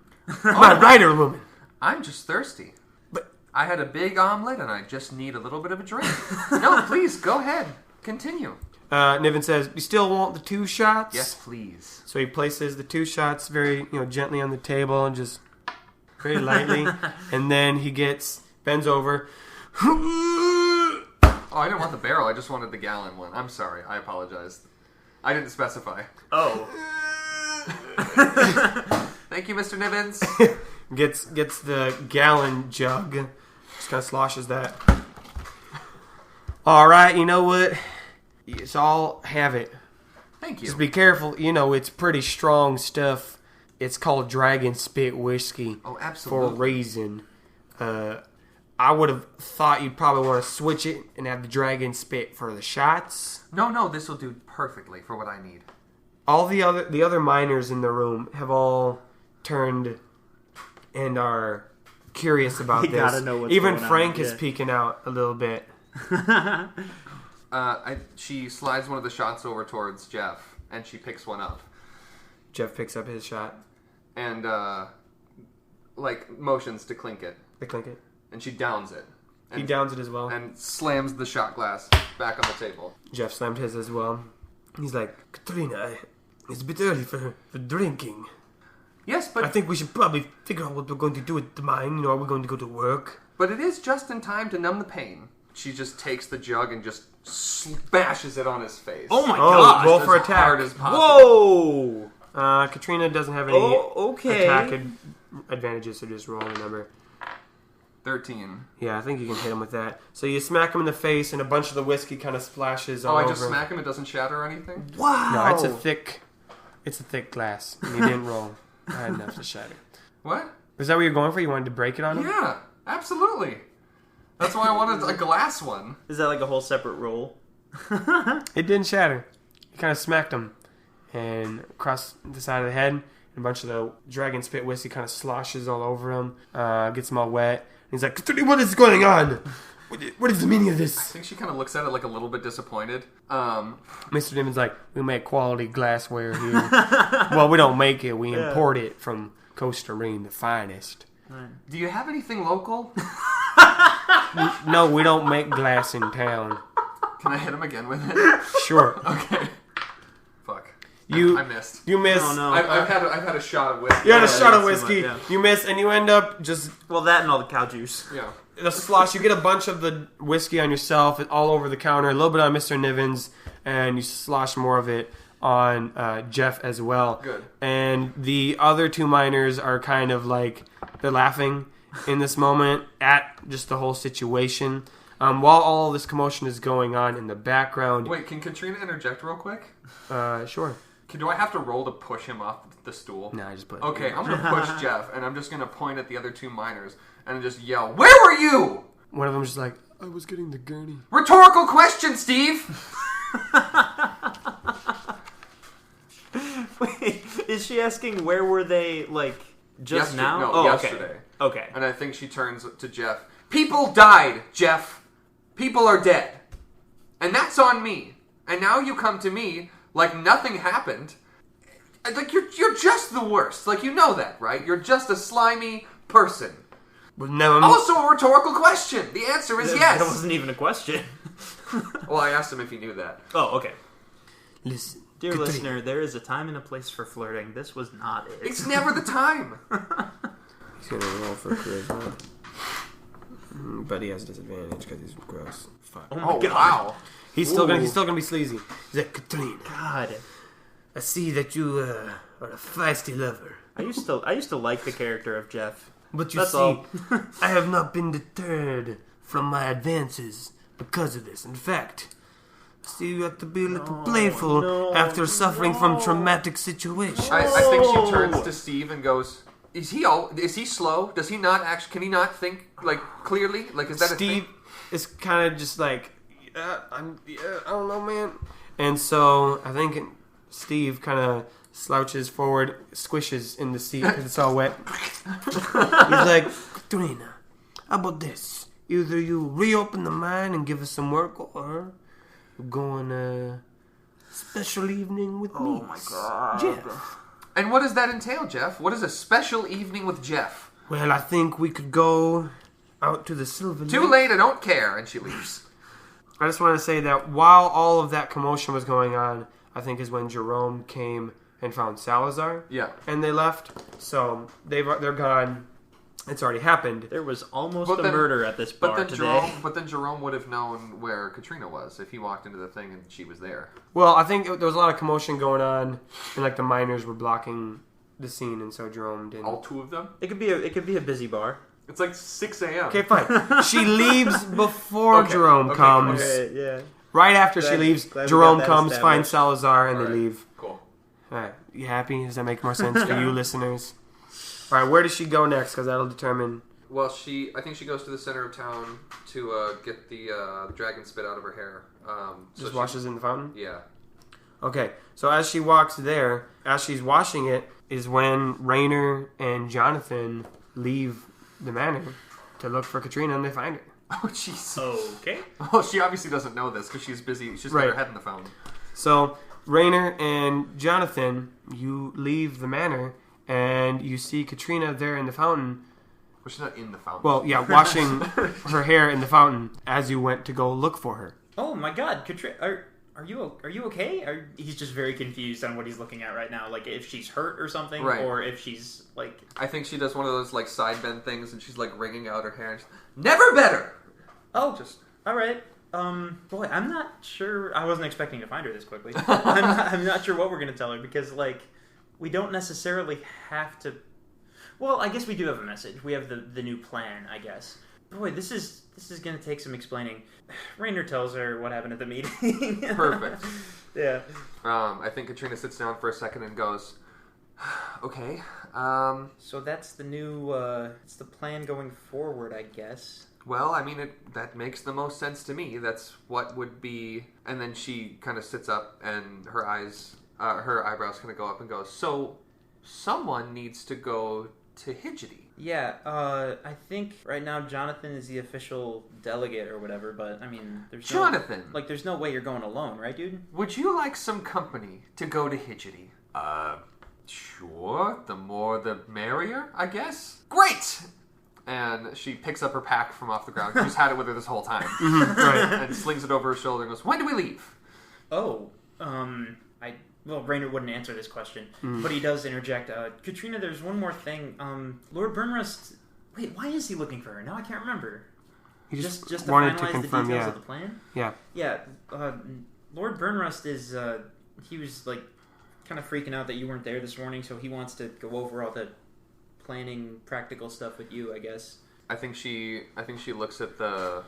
My rider, woman. I'm just thirsty. But I had a big omelet and I just need a little bit of a drink." No, please, go ahead. Continue. Niven says, "You still want the 2 shots?" Yes, please. So he places the 2 shots very, gently on the table and just very lightly. And then he bends over. Oh, I didn't want the barrel. I just wanted the gallon one. I'm sorry. I apologize. I didn't specify. Oh. Thank you, Mr. Nivens. Gets the gallon jug. Just kind of sloshes that. All right, you know what? It's all have it. Thank you. Just be careful. It's pretty strong stuff. It's called dragon spit whiskey. Oh, For a absolutely. reason. I would have thought you'd probably want to switch it and have the dragon spit for the shots. No, this will do perfectly for what I need. All the other miners in the room have all turned and are curious about They this. gotta know what's Even going on, Frank is yeah. peeking out a little bit. She slides one of the shots over towards Jeff, and she picks one up. Jeff picks up his shot. And, motions to clink it. They clink it. And she downs it. He downs it as well. And slams the shot glass back on the table. Jeff slammed his as well. He's like, "Katrina, it's a bit early for drinking. Yes, but I think we should probably figure out what we're going to do at the mine. Are we going to go to work?" But it is just in time to numb the pain. She just takes the jug and just smashes it on his face. Oh my Oh, gosh. roll for as attack. hard as possible. Whoa. Katrina doesn't have any Okay. attack advantages, so just roll a number. 13. Yeah, I think you can hit him with that. So you smack him in the face, and a bunch of the whiskey kind of splashes all Oh, I over just smack him, it doesn't shatter or anything? Wow. No, it's a thick glass. And you didn't roll. I had enough to shatter. What? Is that what you're going for? You wanted to break it on him? Yeah, absolutely. That's why I wanted a glass one. Is that like a whole separate roll? It didn't shatter. You kind of smacked him, and across the side of the head, and a bunch of the dragon spit whiskey kind of sloshes all over him, gets him all wet. And he's like, "What is going on? What is the meaning of I this?" think she kind of looks at it like a little bit disappointed. Mr. Niven's like, "We make quality glassware here." Well, we don't make it. We import it from Costa Rica, the finest. Do you have anything local? No, we don't make glass in town. Can I hit him again with it? Sure. Okay. Fuck. You I missed. You miss. Oh, no. I've had a shot of whiskey. You had a shot of that's too whiskey. much, yeah. You miss, and you end up just Well, that and all the cow juice. Yeah. the slosh. You get a bunch of the whiskey on yourself, all over the counter, a little bit on Mr. Nivens, and you slosh more of it on Jeff as well. Good. And the other 2 miners are kind of like, they're laughing, in this moment at just the whole situation. While all this commotion is going on in the background. Wait, can Katrina interject real quick? Sure. Do I have to roll to push him off the stool? No, I just put. Okay, I'm gonna push Jeff, and I'm just gonna point at the other two minors and just yell, "Where were you?" One of them's just like, I was getting the gurney. Rhetorical question, Steve. Wait, is she asking where were they, like, just now? No, oh, yesterday. Okay. And I think she turns to Jeff. People died, Jeff. People are dead. And that's on me. And now you come to me like nothing happened. Like, you're just the worst. Like, you know that, right? You're just a slimy person. Well, no, Also a rhetorical question. The answer is yes. That wasn't even a question. Well, I asked him if he knew that. Oh, okay. Listen, Dear Katrina. listener, there is a time and a place for flirting. This was not it. It's never the time. He's gonna roll for charisma. But he has a disadvantage because he's gross. Fuck. Oh my god. Wow. He's still gonna be sleazy. He's like, Katrina, God. I see that you are a feisty lover. I used to like the character of Jeff. But you That's see, all. I have not been deterred from my advances because of this. In fact, I see you have to be a little playful after suffering from traumatic situations. I think she turns to Steve and goes, Is he slow? Does he not actually? Can he not think like clearly? Like, is that Steve a thing? is kind of just like, I don't know, man. And so I think Steve kind of slouches forward, squishes in the seat because it's all wet. He's like, Katrina, how about this? Either you reopen the mine and give us some work, or we're going a special evening with me. Oh my god. Jeff. And what does that entail, Jeff? What is a special evening with Jeff? Well, I think we could go out to the Silver Too Lake. late, I don't care. And she leaves. I just want to say that while all of that commotion was going on, I think is when Jerome came and found Salazar. Yeah. And they left. So they're gone. It's already happened. There was almost But a then- murder at this bar today. But then Jerome would have known where Katrina was if he walked into the thing and she was there. Well, I think there was a lot of commotion going on, and like the miners were blocking the scene, and so Jerome didn't. All two of them? It could be a busy bar. It's like 6 a.m. Okay, fine. She leaves before Okay, Jerome okay, comes. Okay, yeah. Right after she Glad- leaves, glad we Jerome got that comes, finds established. Salazar, and All they right. leave. Cool. All right, you happy? Does that make more sense for you listeners? All right, where does she go next? Because that'll determine. Well, I think she goes to the center of town to get the dragon spit out of her hair. Just washes in the fountain? Yeah. Okay, so as she walks there, as she's washing it, is when Raynor and Jonathan leave the manor to look for Katrina, and they find her. Oh, jeez. Okay. Oh, she obviously doesn't know this because she's busy. She's got Right. her head in the fountain. So, Raynor and Jonathan, you leave the manor, and you see Katrina there in the fountain. But she's not in the fountain. Well, yeah, washing her hair in the fountain as you went to go look for her. Oh my god, Katrina, are you okay? He's just very confused on what he's looking at right now. Like if she's hurt or something, Right. or if she's like. I think she does one of those like side bend things, and she's like wringing out her hair. And she's, never better. Oh, Just all right. Boy, I'm not sure. I wasn't expecting to find her this quickly. I'm not sure what we're gonna tell her because like we don't necessarily have to. Well, I guess we do have a message. We have the new plan, I guess. Boy, this is gonna take some explaining. Raynor tells her what happened at the meeting. Perfect. Yeah. I think Katrina sits down for a second and goes, "Okay. So that's the new. It's the plan going forward, I guess. Well, I mean, that makes the most sense to me. That's what would be." And then she kind of sits up, and her eyebrows kind of go up, and goes, "So, someone needs to go to Hidgety." Yeah. I think right now Jonathan is the official delegate or whatever. But I mean, there's Jonathan, there's no way you're going alone, right, dude? would you like some company to go to Hidgety? Sure. The more the merrier, I guess. Great! And she picks up her pack from off the ground. She's had it with her this whole time. Right. And slings it over her shoulder and goes, "When do we leave?" Oh, well, Raynor wouldn't answer this question, but he does interject. Katrina, there's one more thing. Lord Burnrust. Wait, why is he looking for her? Now I can't remember. You Just to wanted finalize to confirm, the details yeah. of the plan. Yeah. Yeah. Lord Burnrust is. He was like kind of freaking out that you weren't there this morning, so he wants to go over all the planning, practical stuff with you, I guess. I think she looks at the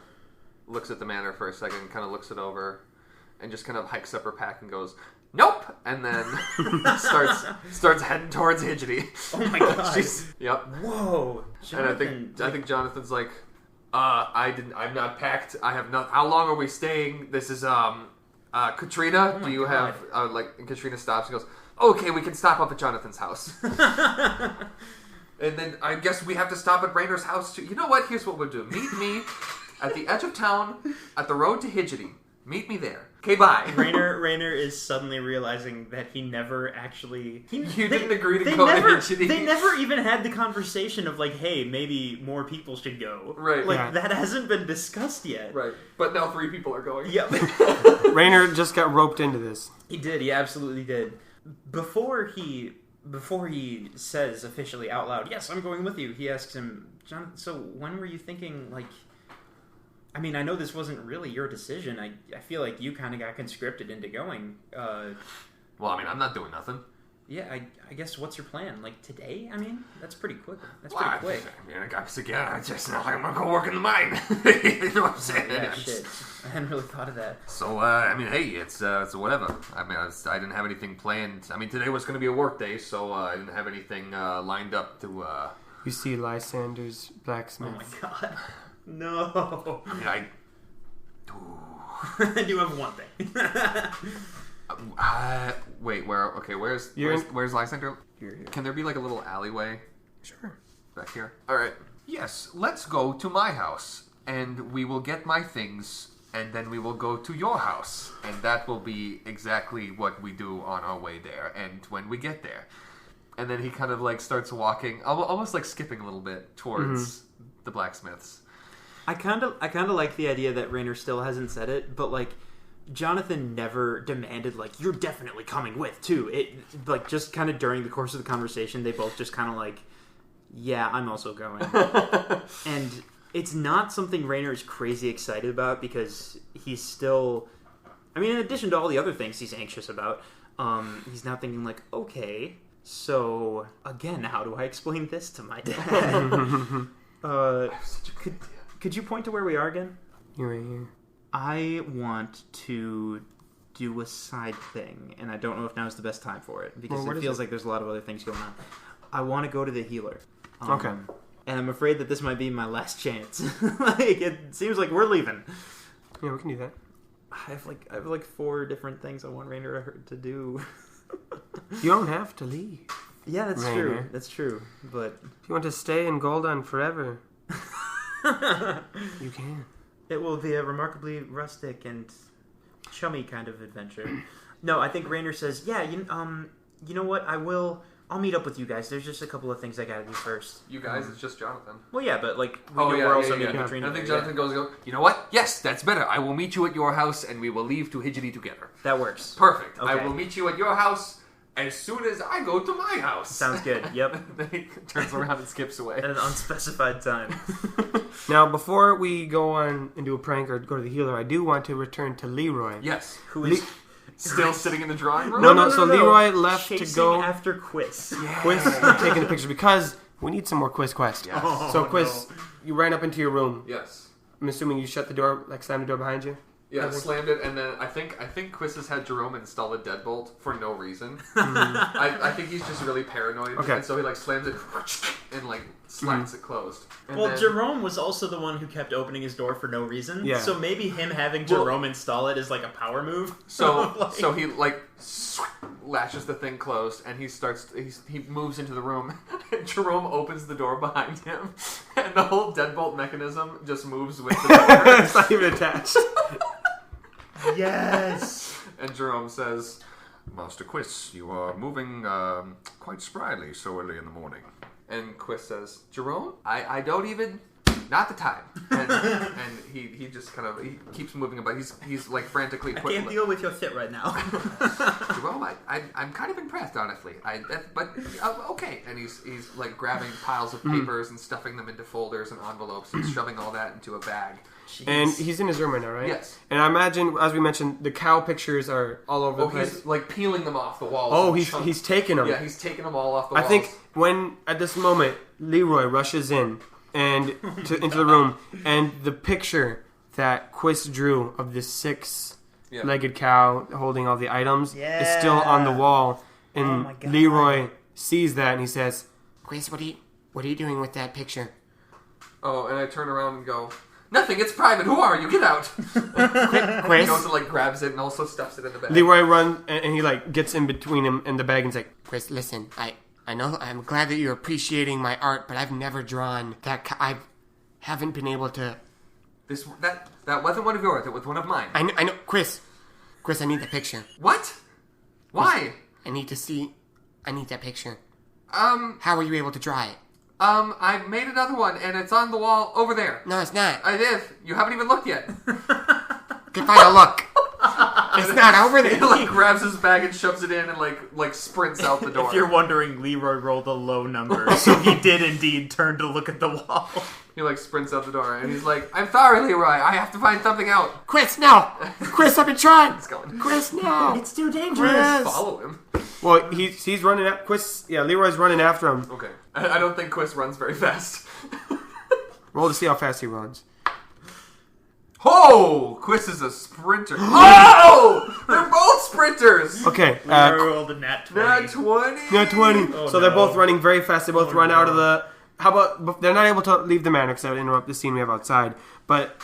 manor for a second, kind of looks it over, and just kind of hikes up her pack and goes, "Nope," and then starts heading towards Hidgety. Oh my god! Yep. Whoa! Jonathan, And I think Jonathan's like, I'm not packed. I have not. How long are we staying? This is Katrina. Do you have and Katrina stops and goes, "Okay, we can stop up at Jonathan's house." And then I guess we have to stop at Rainer's house too. You know what? Here's what we'll do. Meet me at the edge of town, at the road to Hidgety. Meet me there. Okay, bye. Rainer is suddenly realizing that he never actually... You didn't agree to go to Hidgety. They never even had the conversation of like, hey, maybe more people should go. Right. Like, that hasn't been discussed yet. Right. But now 3 people are going. Yep. Rainer just got roped into this. He did. He absolutely did. Before he says officially out loud, "Yes, I'm going with you," he asks him, "John, so when were you thinking, like... I mean, I know this wasn't really your decision. I feel like you kind of got conscripted into going. Well, I mean, I'm not doing nothing. Yeah, I guess what's your plan? Like, today? I mean, that's pretty quick. That's pretty quick. I mean, I just know I'm going to go work in the mine. You know what I'm saying? Yeah, shit. I hadn't really thought of that. So, I mean, hey, it's whatever. I mean, I didn't have anything planned. I mean, today was going to be a work day, so I didn't have anything lined up to... You see Lysander's blacksmith. Oh my god. No. I mean, I do have one thing. Wait, where's Lysander? Can there be like a little alleyway? Sure. Back here? Alright. Yes, let's go to my house, and we will get my things, and then we will go to your house. And that will be exactly what we do on our way there, and when we get there. And then he kind of like starts walking, almost like skipping a little bit towards the blacksmiths. I kind of like the idea that Rainer still hasn't said it, but like Jonathan never demanded like, "You're definitely coming with too." It like just kind of during the course of the conversation, they both just kind of like, "Yeah, I'm also going." And it's not something Rainer is crazy excited about because he's still, I mean, in addition to all the other things he's anxious about, he's now thinking like, okay, so again, how do I explain this to my dad? Could you point to where we are again? You're right here. I want to do a side thing, and I don't know if now is the best time for it, because it feels like there's a lot of other things going on. I want to go to the healer. Okay. And I'm afraid that this might be my last chance. Like, it seems like we're leaving. Yeah, we can do that. I have like 4 different things I want Rainer to do. You don't have to leave. Yeah, that's Rainer. true. That's true. But If you want to stay in Golden forever, you can. it will be a remarkably rustic and chummy kind of adventure. No, I think Rainer says, "Yeah, you know what? I'll meet up with you guys. There's just a couple of things I gotta do first." You guys, it's just Jonathan. Well, yeah, but like we're also meeting Katrina. I think Jonathan goes, "You know what? Yes, that's better. I will meet you at your house, and we will leave to Hidgety together." That works. Perfect. Okay. I will meet you at your house as soon as I go to my house. Sounds good. Yep. Then he turns around and skips away. At an unspecified time. Now, before we go on and do a prank or go to the healer, I do want to return to Leroy. Yes. Who is Still sitting in the drawing room? No. So Leroy left to chasing go. after Quis. Quis taking the picture because we need some more Quis quest. Yes. So Quis, you ran up into your room. Yes. I'm assuming you shut the door, like slammed the door behind you. Yeah, slammed it, and then I think Quis has had Jerome install a deadbolt for no reason. I think he's just really paranoid, and so he like slams it and like slams it closed. And Well, then, Jerome was also the one who kept opening his door for no reason. Yeah. So maybe him having Jerome install it is like a power move. so he like lashes the thing closed, and he moves into the room, and Jerome opens the door behind him, and the whole deadbolt mechanism just moves with the door. It's not even attached. Yes. And Jerome says, "Master Quis, you are moving quite spryly so early in the morning." And Quis says, "Jerome, I don't even, not the time." And he just kind of, he keeps moving about. He's like frantically. I can't deal with your shit right now. Jerome, I'm kind of impressed, honestly. But okay. And he's like grabbing piles of papers and stuffing them into folders and envelopes and shoving all that into a bag. Jeez. And he's in his room right now, right? Yes. And I imagine, as we mentioned, the cow pictures are all over the place. He's like peeling them off the walls. Oh, in he's chunks. taking them. Yeah, he's taking them all off the walls. I think when, at this moment, Leroy rushes in, and into the room, and the picture that Quis drew of this six-legged cow holding all the items is still on the wall. And my God. Leroy sees that and he says, Quis, what are you doing with that picture? Oh, and I turn around and go, nothing, it's private, who are you? Get out! Quis? He goes and, like, grabs it and also stuffs it in the bag. Leroy runs and he like gets in between him and the bag and he's like, Quis, listen, I know I'm glad that you're appreciating my art, but I've never drawn that. I haven't been able to. That wasn't one of yours, it was one of mine. I know, Quis, I need the picture. What? Why? I need that picture. How How were you able to draw it? I made another one, and it's on the wall over there. No, it's not. It is. You haven't even looked yet. Get final look. It's not over He, there. like, grabs his bag and shoves it in and, like sprints out the door. If you're wondering, Leroy rolled a low number, so he did indeed turn to look at the wall. He, like, sprints out the door, and he's like, I'm sorry, Leroy, I have to find something out. Quis, no. Quis, I've been trying. He's going. Quis, no. It's too dangerous. Quis. Follow him. well, he's running at Quis. Yeah, Leroy's running after him. Okay. I don't think Quis runs very fast. Roll to see how fast he runs. Oh! Quis is a sprinter. Oh! They're both sprinters! Okay, Leroy rolled a nat 20. Not 20? no 20. Oh, so they're no. both running very fast. They both run out of no. the. How about they're not able to leave the manor because that would interrupt the scene we have outside. But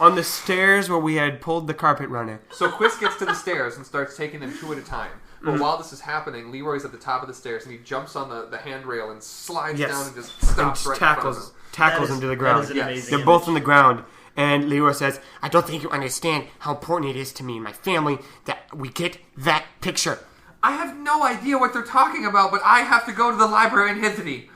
on the stairs where we had pulled the carpet runner. So Quis gets to the stairs and starts taking them two at a time. But Mm-hmm. while this is happening, Leroy's at the top of the stairs and he jumps on the handrail and slides Yes. down and just And stops right in front of tackles him. tackles That him to the is ground. an Yes. amazing They're image. both on the ground. And Leroy says, I don't think you understand how important it is to me and my family that we get that picture. I have no idea what they're talking about, but I have to go to the library in Hithity.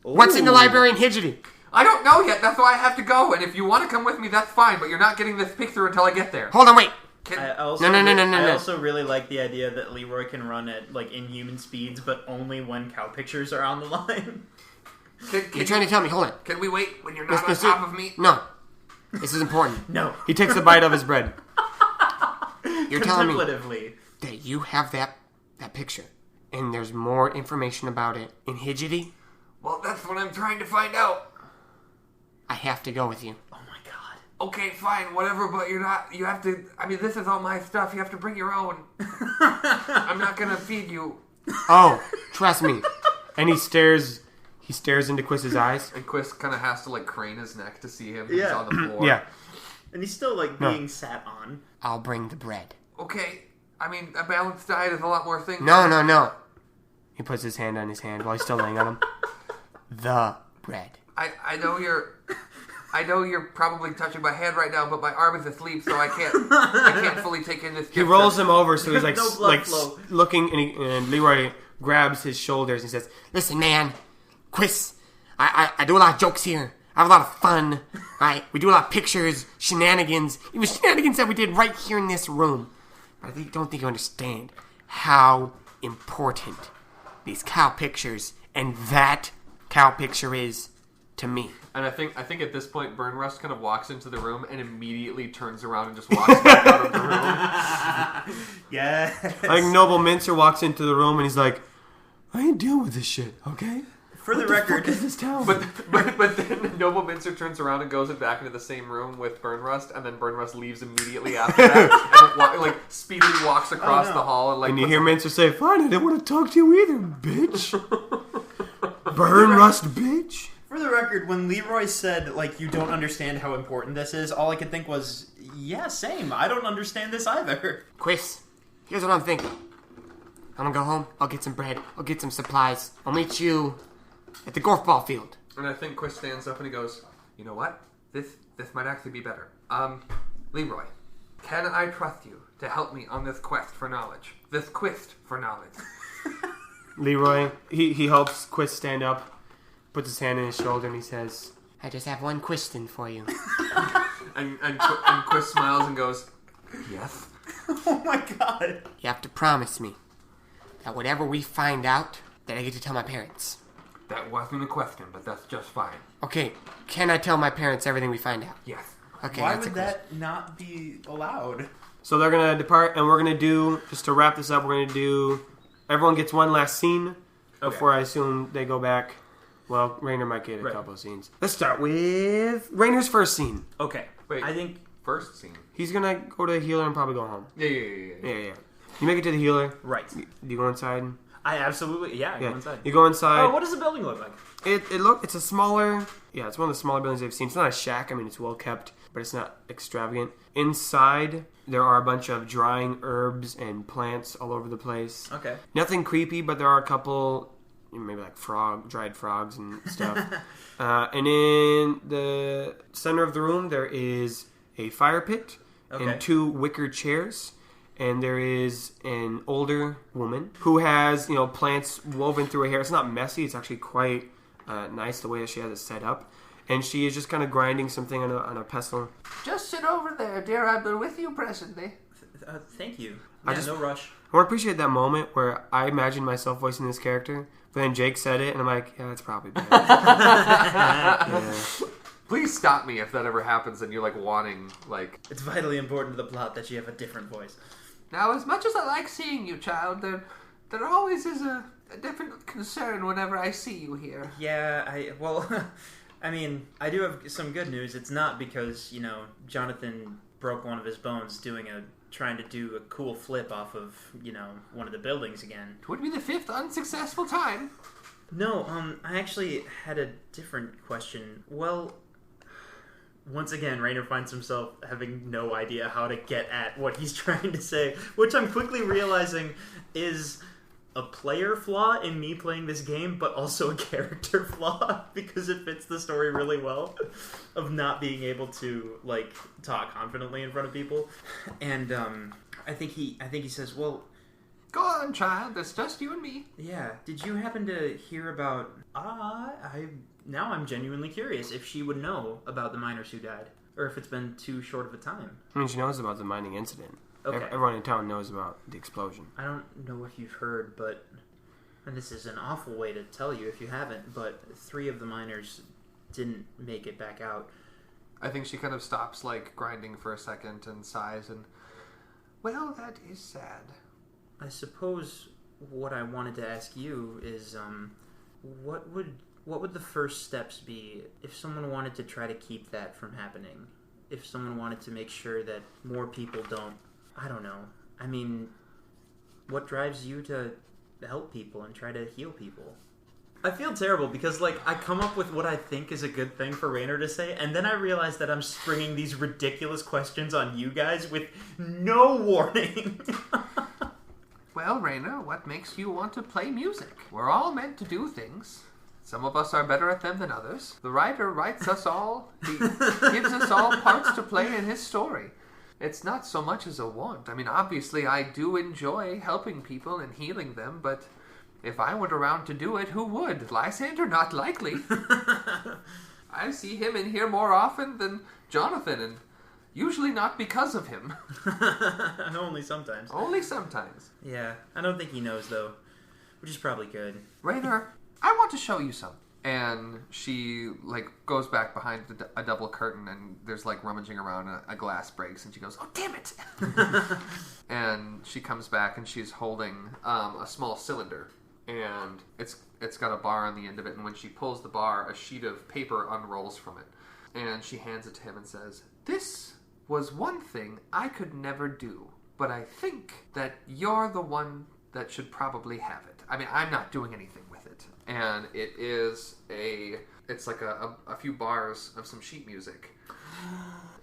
What's in the library in Hidgety? I don't know yet, that's why I have to go, and if you want to come with me, that's fine, but you're not getting this picture until I get there. Hold on, wait. I also No. I also really like the idea that Leroy can run at like inhuman speeds, but only when cow pictures are on the line. You're trying to tell me, hold on. Can we wait when you're not on Mister- top of me? No. This is important. No, he takes a bite of his bread. You're telling me contemplatively. that you have that picture and there's more information about it in Hidgety? Well, that's what I'm trying to find out. I have to go with you. Oh my god. Okay, fine, whatever, but you have to, I mean, this is all my stuff, you have to bring your own. I'm not gonna feed you. Oh, trust me. And he stares into Quis's eyes. And Quis kind of has to, like, crane his neck to see him. He's Yeah. on the floor. Yeah. And he's still like No. being sat on. I'll bring the bread. Okay, I mean, a balanced diet is a lot more things. No. He puts his hand on his hand while he's still laying on him. The bread. I know you're probably touching my hand right now, but my arm is asleep, so I can't fully take in this. He rolls him over, so he's like, No blood flow. looking, and Leroy grabs his shoulders and says, Listen, man. Quis, I do a lot of jokes here. I have a lot of fun. We do a lot of pictures, shenanigans. Even shenanigans that we did right here in this room. But I don't think you understand how important these cow pictures and that cow picture is to me. And I think at this point, Burnrust kind of walks into the room and immediately turns around and just walks back out of the room. Yeah. like Noble Mincer walks into the room and he's like, I ain't dealing with this shit, okay? For the record, Fuck is this town? But then Noble Mincer turns around and goes back into the same room with Burnrust, and then Burnrust leaves immediately after that, and speedily walks across no. the hall and and you puts hear a- Mincer say, fine, I didn't want to talk to you either, bitch. Burn rust, bitch. for the record, when Leroy said like you don't understand how important this is, all I could think was, yeah, same. I don't understand this either. Quis, here's what I'm thinking. I'm gonna go home. I'll get some bread. I'll get some supplies. I'll meet you at the golf ball field. And I think Quist stands up and he goes, you know what? This might actually be better. Leroy, can I trust you to help me on this quest for knowledge? This quest for knowledge. Leroy, he helps Quist stand up, puts his hand on his shoulder, and he says, I just have one question for you. And Quist smiles and goes, yes. Oh my god. You have to promise me that whatever we find out, that I get to tell my parents. That wasn't a question, but that's just fine. Okay, can I tell my parents everything we find out? Yes. Okay, Why that's a would question. that not be allowed? So they're going to depart, and we're going to do, just to wrap this up, we're going to do, everyone gets one last scene before I assume they go back Well, Rainer might get a Right. couple of scenes. Let's start with Rainer's first scene. Okay. Wait. I think First scene. He's gonna go to the healer and probably go home. Yeah. Yeah. You make it to the healer. right. Do you go inside? I absolutely I Yeah. go inside. You go inside. Oh, what does the building look like? It's a smaller, it's one of the smaller buildings I've seen. It's not a shack. I mean, it's well kept, but it's not extravagant. Inside, there are a bunch of drying herbs and plants all over the place. Okay. Nothing creepy, but there are a couple, maybe like dried frogs and stuff. And in the center of the room, there is a fire pit Okay. and 2 wicker chairs. And there is an older woman who has, plants woven through her hair. It's not messy. It's actually quite nice the way that she has it set up. And she is just kind of grinding something on a pestle. Just sit over there, dear. I'll be with you presently. Thank you. I Yeah, just- no rush. I want to appreciate that moment where I imagined myself voicing this character, but then Jake said it, and I'm like, yeah, that's probably bad. Yeah. Please stop me if that ever happens and you're like wanting like. It's vitally important to the plot that you have a different voice. Now, as much as I like seeing you, child, there always is a different concern whenever I see you here. Yeah, I mean, I do have some good news. It's not because, Jonathan broke one of his bones trying to do a cool flip off of, one of the buildings again. It would be the 5th unsuccessful time. No, I actually had a different question. Well, once again, Rainer finds himself having no idea how to get at what he's trying to say, which I'm quickly realizing is a player flaw in me playing this game, but also a character flaw because it fits the story really well of not being able to talk confidently in front of people. And I think he says, "Well, Go on, child. It's just you and me. yeah, did you happen to hear about now I'm genuinely curious if she would know about the miners who died, or if it's been too short of a time." I mean, she knows about the mining incident. Okay. Everyone in town knows about the explosion. I don't know if you've heard, but, and this is an awful way to tell you if you haven't, but 3 of the miners didn't make it back out. I think she kind of stops grinding for a second and sighs and. Well, that is sad. I suppose what I wanted to ask you is, what would the first steps be if someone wanted to try to keep that from happening? If someone wanted to make sure that more people don't, I don't know. I mean, what drives you to help people and try to heal people? I feel terrible because, I come up with what I think is a good thing for Rainer to say, and then I realize that I'm springing these ridiculous questions on you guys with no warning. Well, Rainer, what makes you want to play music? We're all meant to do things. Some of us are better at them than others. The writer writes us all. He gives us all parts to play in his story. It's not so much as a want. I mean, obviously, I do enjoy helping people and healing them, but if I weren't around to do it, who would? Lysander? Not likely. I see him in here more often than Jonathan, and usually not because of him. Only sometimes. Only sometimes. Yeah, I don't think he knows, though, which is probably good. Rainer, I want to show you something. And she goes back behind a double curtain and there's rummaging around a glass breaks and she goes, "Oh damn it!" And she comes back and she's holding a small cylinder and it's got a bar on the end of it, and when she pulls the bar, a sheet of paper unrolls from it and she hands it to him and says, "This was one thing I could never do, but I think that you're the one that should probably have it. I mean, I'm not doing anything with it." And it is it's a few bars of some sheet music.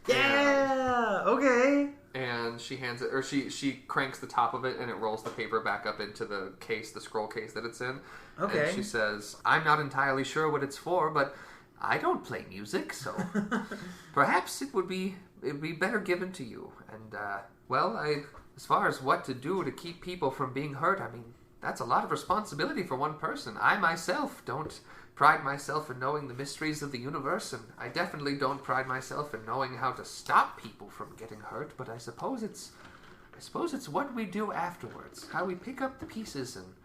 Yeah, okay. And she hands it, or she cranks the top of it and it rolls the paper back up into the case, the scroll case that it's in. Okay. And she says, "I'm not entirely sure what it's for, but I don't play music, so perhaps it would be better given to you. And, as far as what to do to keep people from being hurt, I mean, that's a lot of responsibility for one person. I myself don't pride myself in knowing the mysteries of the universe, and I definitely don't pride myself in knowing how to stop people from getting hurt, but I suppose it's what we do afterwards, how we pick up the pieces and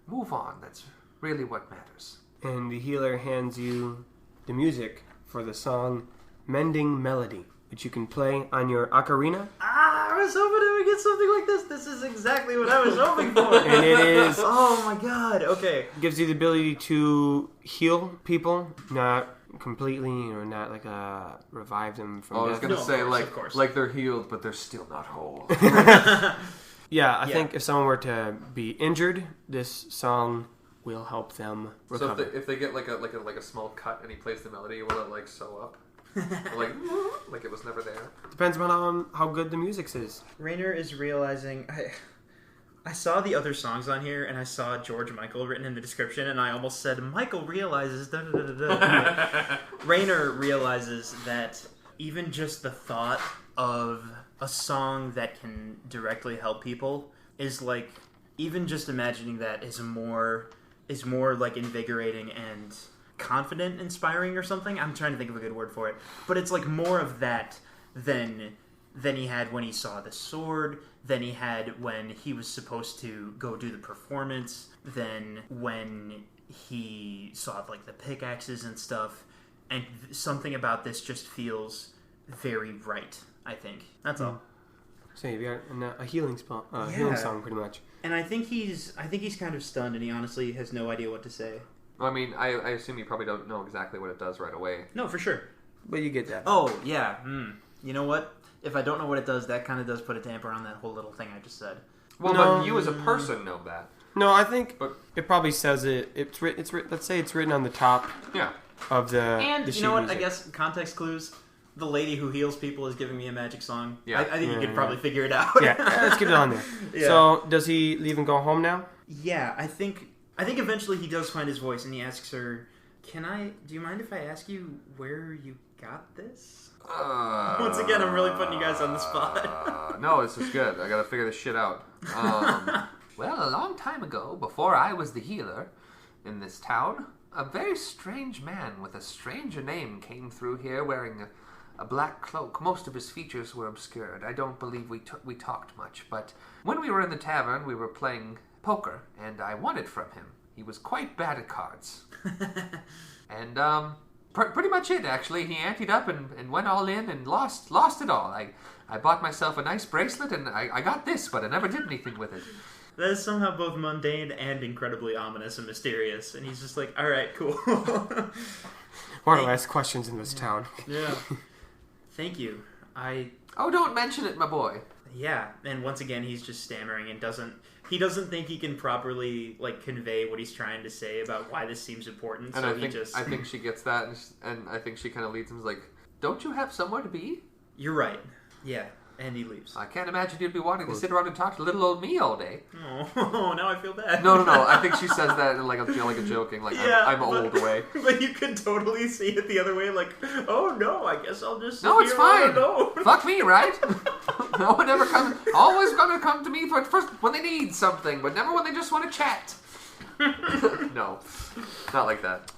move on. That's really what matters." And the healer hands you the music for the song Mending Melody, which you can play on your ocarina. Ah, was hoping I would get something like this. This is exactly what I was hoping for. And it is... Oh my god, okay. Gives you the ability to heal people, not completely, or not like revive them from I was death. gonna say of course. like they're healed, but they're still not whole. Yeah, I think if someone were to be injured, this song will help them recover. So if they get like a small cut and he plays the melody, will it like sew up? like it was never there. Depends on how good the music is. Rainer is realizing... I saw the other songs on here, and I saw George Michael written in the description, and I almost said, Michael realizes... Da, da, da, da, da. Rainer realizes that even just the thought of a song that can directly help people is like... Even just imagining that is more like invigorating and confident inspiring or something. I'm trying to think of a good word for it. But it's like more of that than he had when he saw the sword, than he had when he was supposed to go do the performance, than when he saw like the pickaxes and stuff. And something about this just feels very right, I think. That's all. So you've got a healing spell, Yeah. healing song, pretty much. And I think he's kind of stunned, and he honestly has no idea what to say. Well, I mean, I assume you probably don't know exactly what it does right away. No, for sure. But you get that. Oh, yeah. You know what? If I don't know what it does, that kind of does put a damper on that whole little thing I just said. Well, No. but you as a person know that. No, I think But- it probably says it. Let's say it's written on the top Yeah. of the. And the you know what? sheet I guess context clues. The lady who heals people is giving me a magic song. Yeah. I think you could probably figure it out. Yeah, let's get it on there. Yeah. So, does he leave and go home now? Yeah, I think eventually he does find his voice, and he asks her, do you mind if I ask you where you got this? Once again, I'm really putting you guys on the spot. No, this is good. I gotta figure this shit out. Well, a long time ago, before I was the healer in this town, a very strange man with a stranger name came through here wearing a black cloak. Most of his features were obscured. I don't believe we talked much, but when we were in the tavern, we were playing poker, and I won it from him. He was quite bad at cards. And, pretty much it, actually. He anteed up and went all in and lost it all. I bought myself a nice bracelet, and I got this, but I never did anything with it. That is somehow both mundane and incredibly ominous and mysterious. And he's just like, all right, cool. One of the last questions in this town. Yeah. Thank you. Oh, don't mention it, my boy. Yeah, and once again, he's just stammering and doesn't think he can properly like convey what he's trying to say about why this seems important. And So I think she gets that, and I think she kind of leads him like, "Don't you have somewhere to be?" You're right. Yeah, and he leaves. I can't imagine you'd be wanting to sit around and talk to little old me all day. Oh, now I feel bad. No. I think she says that in like a joking, like Yeah, I'm old way. But you could totally see it the other way, like, oh no, I guess I'll just. No, sit it's here on fine. my own. Fuck me, right? No one ever comes. Always gonna come to me first when they need something, but never when they just want to chat. No, not like that.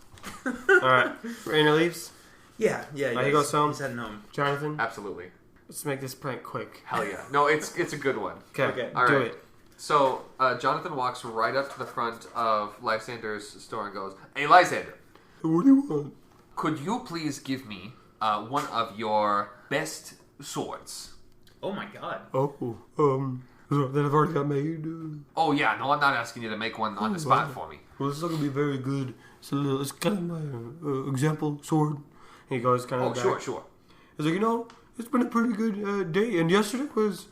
Alright. Rainer leaves. Yeah. He goes home. He's heading home. Jonathan, Absolutely. let's make this prank quick. Hell yeah. No, it's a good one. Okay. All do right. it. So Jonathan walks right up to the front of Lysander's store and goes, "Hey, Lysander, What do you want? could you please give me one of your best swords?" Oh my god. Oh, that I've already got made. Oh yeah, no, I'm not asking you to make one on the spot for me. Well, it's not gonna be very good. It's kind of my example sword. He goes kind of Oh, back. sure. He's like, it's been a pretty good day, and yesterday was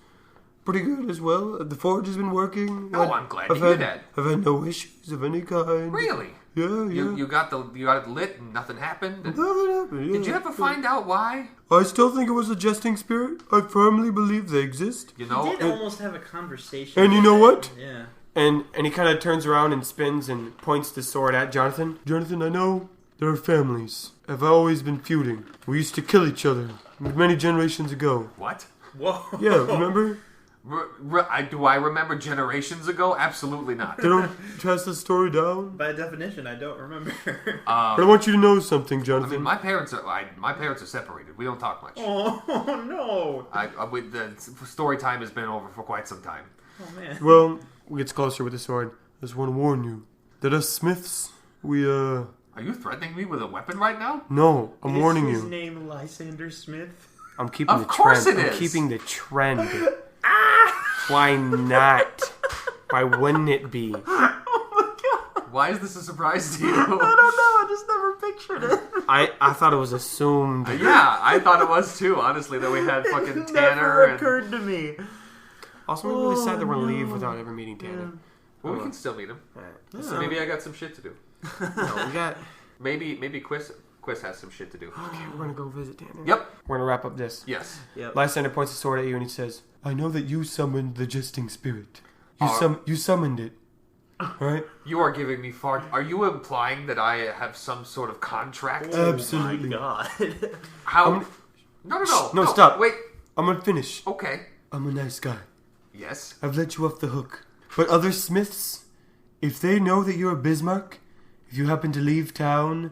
pretty good as well. The forge has been working. Oh, I'm glad to hear that. I've had no issues of any kind. Really? Yeah. You got it lit and nothing happened? And Nothing happened. Yeah. did you ever find out why? I still think it was a jesting spirit. I firmly believe they exist. You He know? did almost have a conversation. And you with know it. what? Yeah. And he kind of turns around and spins and points the sword at Jonathan. Jonathan, I know there are families have always been feuding. We used to kill each other many generations ago. What? Whoa. Yeah, remember? Do I remember generations ago? Absolutely not. They don't pass the story down. By definition, I don't remember. But I want you to know something, I Jonathan. mean, my parents are separated. We don't talk much. Oh no. The story time has been over for quite some time. Oh man. Well, we gets closer with the sword. I just want to warn you that us Smiths, we Are you threatening me with a weapon right now? No, I'm warning Is his you. name Lysander Smith? I'm keeping Of the course trend. it I'm is. keeping the trend. Why not? Why wouldn't it be? Why is this a surprise to you? I don't know. I just never pictured it. I thought it was assumed. Yeah, I thought it was too, honestly, that we had fucking It Tanner never and... occurred to me. Also, I'm really sad that we're gonna leave without ever meeting Tanner. Well, we can still meet him. Alright. So maybe I got some shit to do. No, we got. Maybe Quis has some shit to do. Okay, we're gonna go visit Tanner. Yep. We're gonna wrap up this. Yes. Yep. Lysander points a sword at you and he says, I know that you summoned the jesting spirit. Are- You summoned it. Alright? You are giving me far... Are you implying that I have some sort of contract? Absolutely. Oh my god. How... No. No, stop. Wait. I'm gonna finish. Okay. I'm a nice guy. Yes. I've let you off the hook. But other smiths, if they know that you're a Bismarck, if you happen to leave town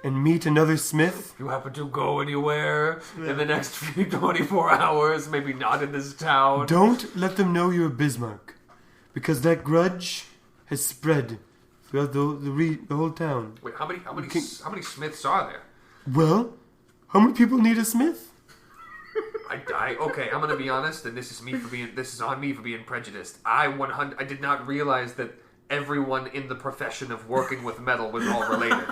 and meet another smith, If you happen to go anywhere in the next few 24 hours, maybe not in this town. don't let them know you're a Bismarck. Because that grudge has spread throughout the whole town. Wait, how many Smiths are there? Well, how many people need a smith? Okay, I'm gonna be honest, and this is on me for being prejudiced. I did not realize that everyone in the profession of working with metal was all related.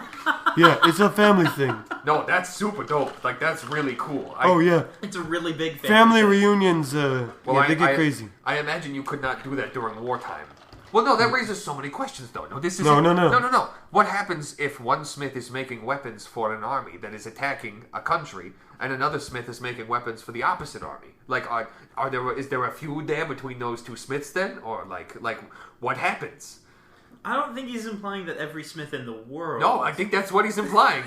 Yeah, it's a family thing. No, that's super dope. Like, that's really cool. Oh, yeah. It's a really big Family reunions, Well, yeah, they get crazy. I imagine you could not do that during wartime. Well, no, that raises so many questions, though. No. What happens if one smith is making weapons for an army that is attacking a country, and another smith is making weapons for the opposite army? Like, is there a feud there between those two smiths then, or like what happens? I don't think he's implying that every smith in the world. No, I think that's what he's implying.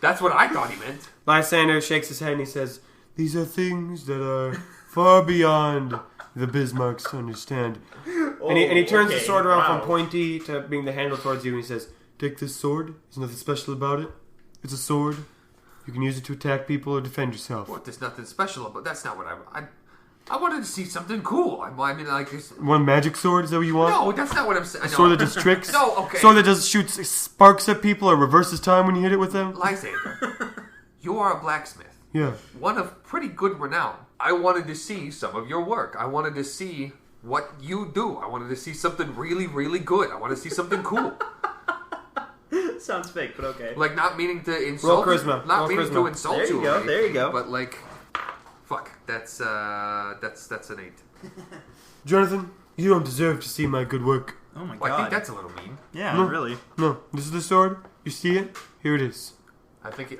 That's what I thought he meant. Lysander shakes his head and he says, These are things that are far beyond the Bismarcks to understand. and he turns the sword around wow. from pointy to being the handle towards you and he says, Take this sword. There's nothing special about it. It's a sword. You can use it to attack people or defend yourself. What? There's nothing special about. That's not what I wanted to see something cool. I mean, like this. One magic sword? Is that what you want? No, that's not what I'm saying. A sword that does tricks? No, okay. Sword that does shoots sparks at people or reverses time when you hit it with them? Lysander, you are a blacksmith. Yeah. One of pretty good renown. I wanted to see some of your work. I wanted to see what you do. I wanted to see something really, really good. I want to see something cool. Sounds fake, but okay. Like, not meaning to insult Roll charisma. Not Roll meaning charisma. to insult There you you. go, or anything, there you go. But like, fuck. That's an 8. Jonathan, you don't deserve to see my good work. Oh my Well, god. I think that's a little mean. Yeah, No. really. No, this is the sword. You see it? Here it is. I think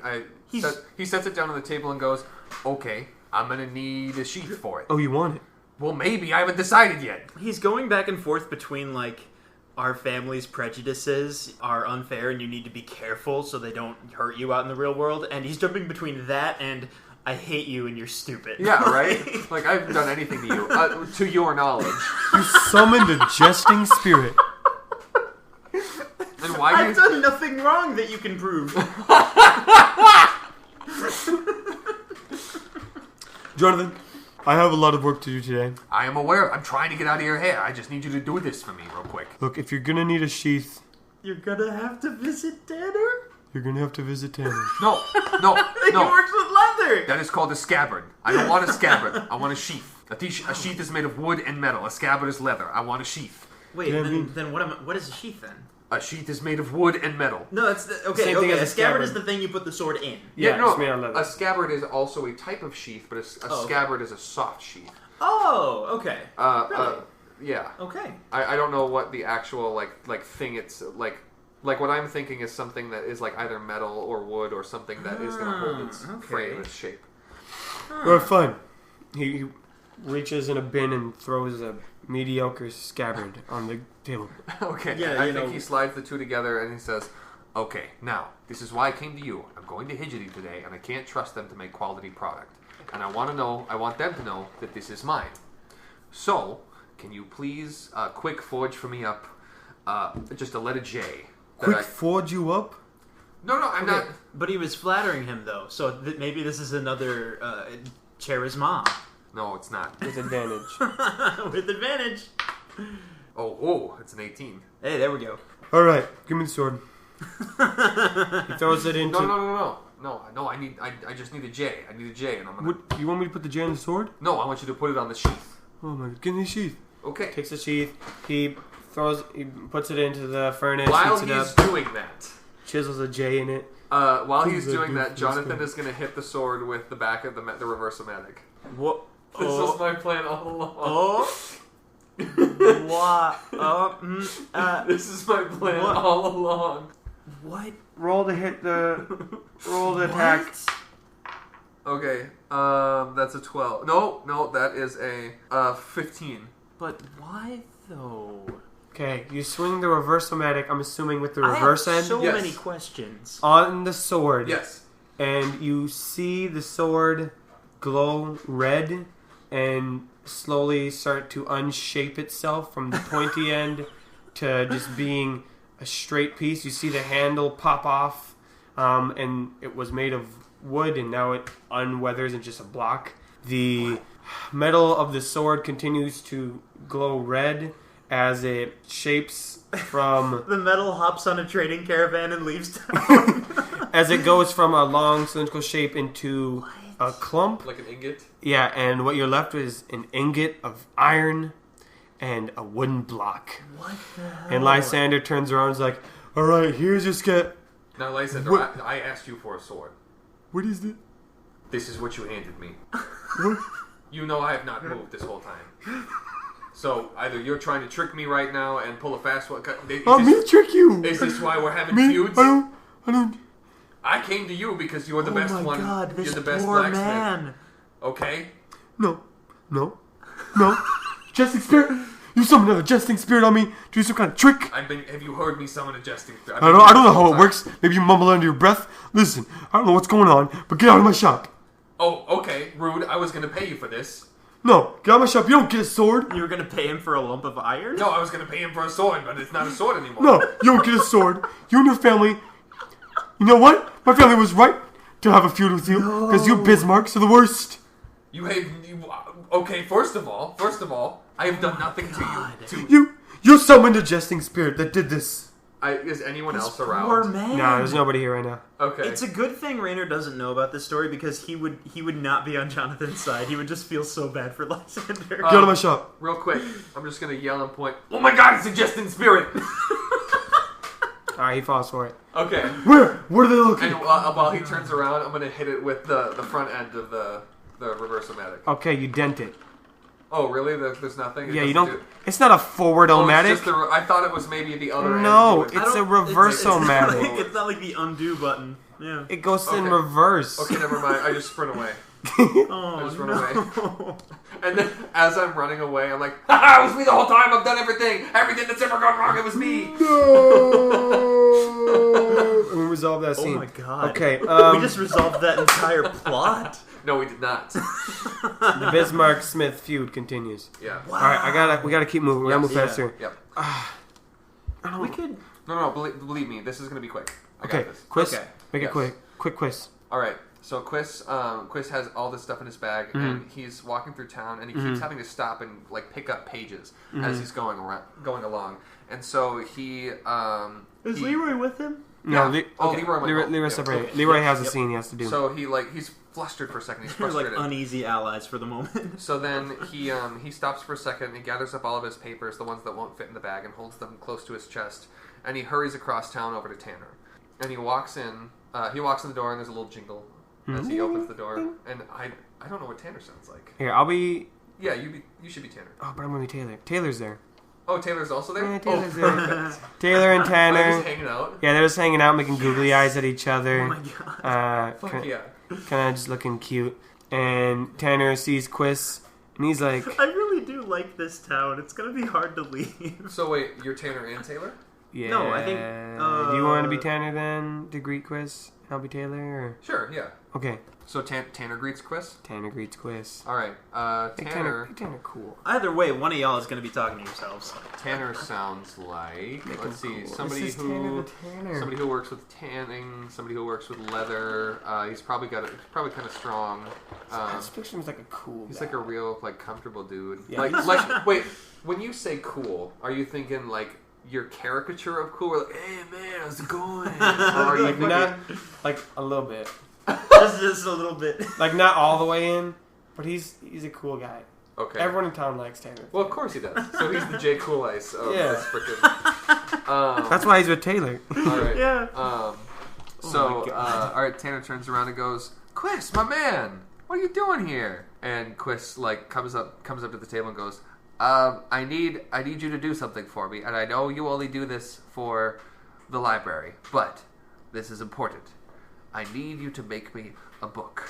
he sets it down on the table and goes, "Okay, I'm gonna need a sheath for it." Oh, you want it? Well, maybe I haven't decided yet. He's going back and forth between, like, our family's prejudices are unfair and you need to be careful so they don't hurt you out in the real world, and he's jumping between that and I hate you and you're stupid. Yeah, right. Like, I haven't done anything to you, to your knowledge. You summoned a jesting spirit. And why I've done nothing wrong that you can prove. Jonathan, I have a lot of work to do today. I am aware. I'm trying to get out of your hair. I just need you to do this for me real quick. Look, if you're gonna need a sheath, You're gonna have to visit Tanner? you're gonna have to visit Tanner. No. He works with leather! That is called a scabbard. I don't want a scabbard. I want a sheath. A sheath is made of wood and metal. A scabbard is leather. I want a sheath. Wait, Yeah, then what is a sheath then? A sheath is made of wood and metal. No, that's Same thing as a a scabbard scabbard. is the thing you put the sword in. Yeah, no. it's made out of leather. A scabbard is also a type of sheath, but a scabbard is a soft sheath. Oh, okay. Really? Yeah. Okay. I don't know what the actual like thing it's like what I'm thinking is something that is like either metal or wood or something that is going to hold its frame, its shape. Well, fine. He reaches in a bin and throws a mediocre scabbard on the table. Okay. Yeah, I you think know- he slides the two together and he says, "Okay, now this is why I came to you. I'm going to Hidgety today, and I can't trust them to make quality product. And I want them to know that this is mine. So, can you please quick forge for me up just a letter J? Quick forge you up? No, I'm not. But he was flattering him, though, so maybe this is another charisma. No, it's not. With advantage. With advantage. Oh, it's an 18. Hey, there we go. Alright, give me the sword. He throws it into... No. No, I just need a J. I need a J, and I'm gonna. What, you want me to put the J on the sword? No, I want you to put it on the sheath. Oh my god, give me the sheath. Okay. Takes the sheath. He puts it into the furnace. While heats it he's up, doing that, chisels a J in it. while he's Please, doing I that, do Jonathan this is gonna hit the sword with the back of the reverse-o-matic. What? This was my plan all along. Oh. What? This is my plan What? all along. What? Roll to attack. Okay, that's a 12. No, that is a 15. But why though? Okay, you swing the reverse-o-matic, I'm assuming with the reverse I have end, so Yes. many questions. on the sword. Yes. And you see the sword glow red and slowly start to unshape itself from the pointy end to just being a straight piece. You see the handle pop off, and it was made of wood, and now it unweathers into just a block. The metal of the sword continues to glow red as it shapes from The metal hops on a trading caravan and leaves town. as it goes from a long cylindrical shape into a clump. Like an ingot. Yeah, and what you're left with is an ingot of iron and a wooden block. What the hell? And Lysander turns around and is like, alright, here's your sketch. Now, Lysander, What? I asked you for a sword. What is it? This is what you handed me. What? You know I have not moved this whole time. So either you're trying to trick me right now and pull a fast one. Me trick you. Is this why we're having Me? feuds? I don't. I came to you because you're the best oh my one. God, this You're the best poor blacksmith. man. Okay? No. Jesting spirit. You summon another jesting spirit on me to do some kind of trick. Have you heard me summon a jesting spirit? I don't know how it works. Maybe you mumble under your breath. Listen, I don't know what's going on, but get out of my shop. Oh, okay. Rude. I was going to pay you for this. No, get out of my shop. You don't get a sword. You were gonna pay him for a lump of iron? No, I was going to pay him for a sword, but it's not a sword anymore. No, you don't get a sword. You and your family. You know what? My family was right to have a feud with you because you Bismarcks are the worst. Okay, first of all, I have done nothing to you. You summoned a jesting spirit that did this. Is anyone else Poor around? man. No, there's nobody here right now. Okay. It's a good thing Raynor doesn't know about this story because he would not be on Jonathan's side. He would just feel so bad for Lysander. Get out of my shop. Real quick, I'm just going to yell and point. Oh my god, it's a jesting spirit! Alright, he falls for it. Okay. Where? What are they looking? And while he turns around, I'm going to hit it with the front end of the reverse-o-matic. Okay, you dent it. Oh, really? There's nothing? Yeah, you doesn't don't. It's not a forward-o-matic. It's just I thought it was maybe the other end. No, You would- it's a reverse-o-matic. It's not like the undo button. Yeah. It goes in Okay. reverse. Okay, never mind. I just sprint away. Oh, I just run no. away. And then, as I'm running away, I'm like, haha, it was me the whole time. I've done everything. Everything that's ever gone wrong, it was me. And we resolve that Oh scene. my god. Okay, we just resolved that entire plot. No, we did not. the Bismarck-Smith feud continues. Yeah. Alright, we gotta keep moving. We gotta move Yeah. faster. Yep. We could. No, believe me. This is going to be quick. I Okay, got this. Quis, Okay. make it Yes. quick. Quick Quis. All right. So Quis has all this stuff in his bag, and he's walking through town, and he keeps having to stop and like pick up pages as he's going along. And so he Is he- Leroy with him? No, Yeah. Leroy went home. Leroy Yeah. separated. Okay. Leroy has a Yep. scene he has to do. So he's flustered for a second. He's They're like frustrated. uneasy allies for the moment. So then he stops for a second and he gathers up all of his papers, the ones that won't fit in the bag, and holds them close to his chest. And he hurries across town over to Tanner. And he walks in. He walks in the door and there's a little jingle as he opens the door. And I don't know what Tanner sounds like. Here, I'll be. Yeah, you should be Tanner. Oh, but I'm gonna be Taylor. Taylor's there. Oh, Taylor's also there. Yeah, Taylor's oh, there. perfect. Taylor and I was Tanner. hanging out. Yeah, they're just hanging out, making googly eyes at each other. Oh my god. Fuck yeah. Kind of just looking cute. And Tanner sees Quis, and he's like, I really do like this town. It's gonna be hard to leave. So wait, you're Tanner and Taylor? "Yeah." No, I think, Do you want to be Tanner then to greet Quis? I'll be Taylor. Or... Sure, yeah. Okay. So Tanner greets Quis? Tanner greets Quis. All right. Make Tanner. Tanner cool. Either way, one of y'all is gonna be talking to yourselves. Tanner sounds like, let's see, This somebody is Tanner who the Tanner. somebody who works with tanning, somebody who works with leather. He's probably kind of strong. I just picture him as like a cool He's guy. like a real like comfortable dude. Yeah. Like wait, when you say cool, are you thinking like your caricature of cool? Or like, hey man, how's it going? Or are you Like thinking, not, like a little bit. Just a little bit. Like, not all the way in, but he's a cool guy. Okay. Everyone in town likes Tanner. Well, of course he does. So he's the J. Cool Ice of Yeah. this frickin'... That's why he's with Taylor. All right. Yeah. All right, Tanner turns around and goes, Quis, my man, what are you doing here? And Quis, like, comes up to the table and goes, I need you to do something for me, and I know you only do this for the library, but this is important. I need you to make me a book.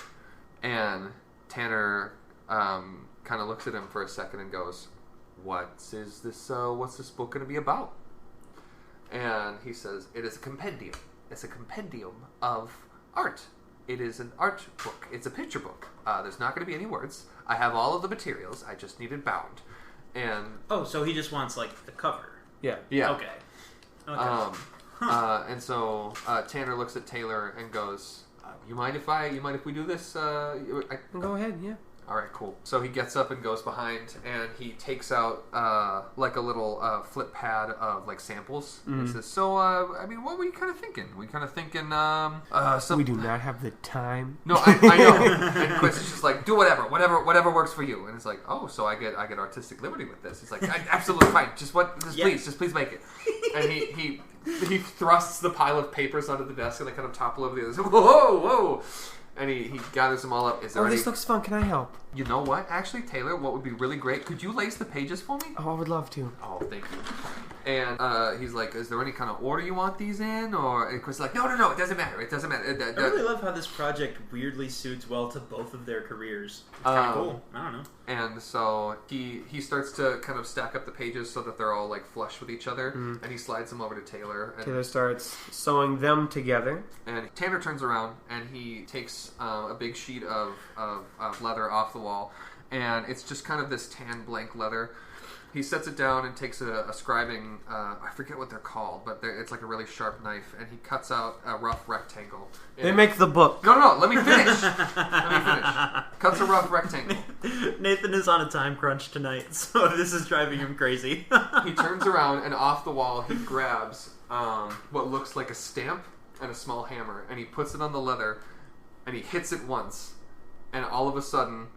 And Tanner kind of looks at him for a second and goes, what's this book going to be about? And he says, it is a compendium. It's a compendium of art. It is an art book. It's a picture book. There's not going to be any words. I have all of the materials. I just need it bound. And So he just wants, like, the cover. Yeah. yeah. Okay. And so Tanner looks at Taylor and goes, "You mind if we do this?" Go ahead, yeah. All right, cool. So he gets up and goes behind, and he takes out like a little flip pad of like samples. And says, "So, what were you kind of thinking? We kind of thinking, We do not have the time. No, I know." And Quis is just like, "Do whatever works for you." And it's like, "Oh, so I get artistic liberty with this." He's like, "Absolutely fine. Just please make it." And he thrusts the pile of papers onto the desk, and they kind of topple over the others. Whoa! And he gathers them all up. Is there This looks fun. Can I help? You know what? Actually, Taylor, what would be really great, could you lace the pages for me? Oh, I would love to. Oh, thank you. And he's like, is there any kind of order you want these in? And Chris is like, no, it doesn't matter. It doesn't matter. I really love how this project weirdly suits well to both of their careers. It's kind of cool. I don't know. And so he starts to kind of stack up the pages so that they're all like flush with each other, and he slides them over to Taylor. And Taylor starts sewing them together. And Tanner turns around and he takes a big sheet of leather off the wall, and it's just kind of this tan blank leather. He sets it down and takes a scribing, I forget what they're called, but it's like a really sharp knife, and he cuts out a rough rectangle. They make the book. No, let me finish. Cuts a rough rectangle. Nathan is on a time crunch tonight, so this is driving him crazy. He turns around, and off the wall he grabs what looks like a stamp and a small hammer, and he puts it on the leather, and he hits it once, and all of a sudden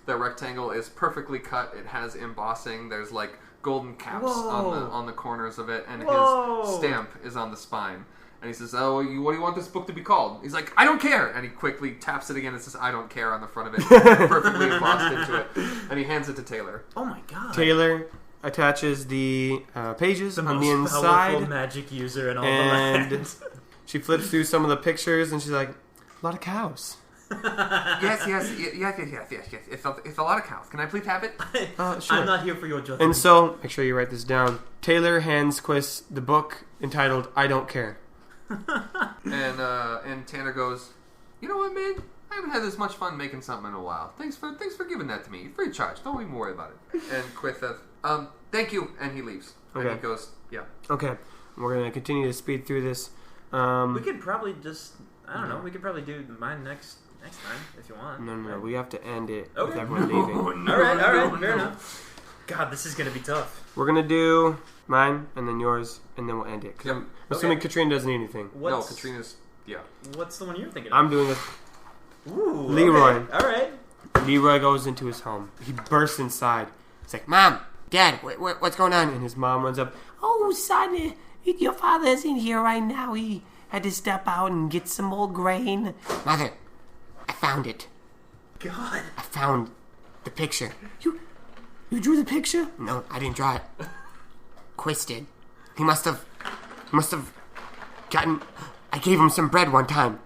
the rectangle is perfectly cut. It has embossing. There's like golden caps on the corners of it, and his stamp is on the spine. And he says, "Oh, what do you want this book to be called?" He's like, "I don't care." And he quickly taps it again and says, "I don't care" on the front of it, perfectly embossed into it. And he hands it to Taylor. Oh my god! Taylor attaches the pages on the most powerful inside, magic user in all and the land. she flips through some of the pictures, and she's like, "A lot of cows." Yes. It's a lot of cows. Can I please have it? Sure. I'm not here for your judgment. And so, make sure you write this down. Taylor hands Quis the book entitled "I Don't Care." And Tanner goes, "You know what, man? I haven't had this much fun making something in a while. Thanks for giving that to me. Free of charge. Don't even worry about it." And Quis says, "Thank you," and he leaves. Okay. And he goes, "Yeah." Okay, we're gonna continue to speed through this. we could probably just, I don't know, we could probably do mine next time if you want. No, we have to end it with Okay. everyone leaving. All right, fair enough. God, this is gonna be tough. We're gonna do mine and then yours, and then we'll end it. 'Cause Yep. I'm assuming Katrina doesn't need anything. No, Katrina's... Yeah. What's the one you're thinking of? I'm doing it. Ooh, Leroy. Okay. All right. Leroy goes into his home. He bursts inside. It's like, Mom, Dad, what's going on? And his mom runs up. Oh, son, your father's in here right now. He had to step out and get some old grain. Mother, I found it. God. I found the picture. You drew the picture? No, I didn't draw it. Quis did. He must have gotten... I gave him some bread one time.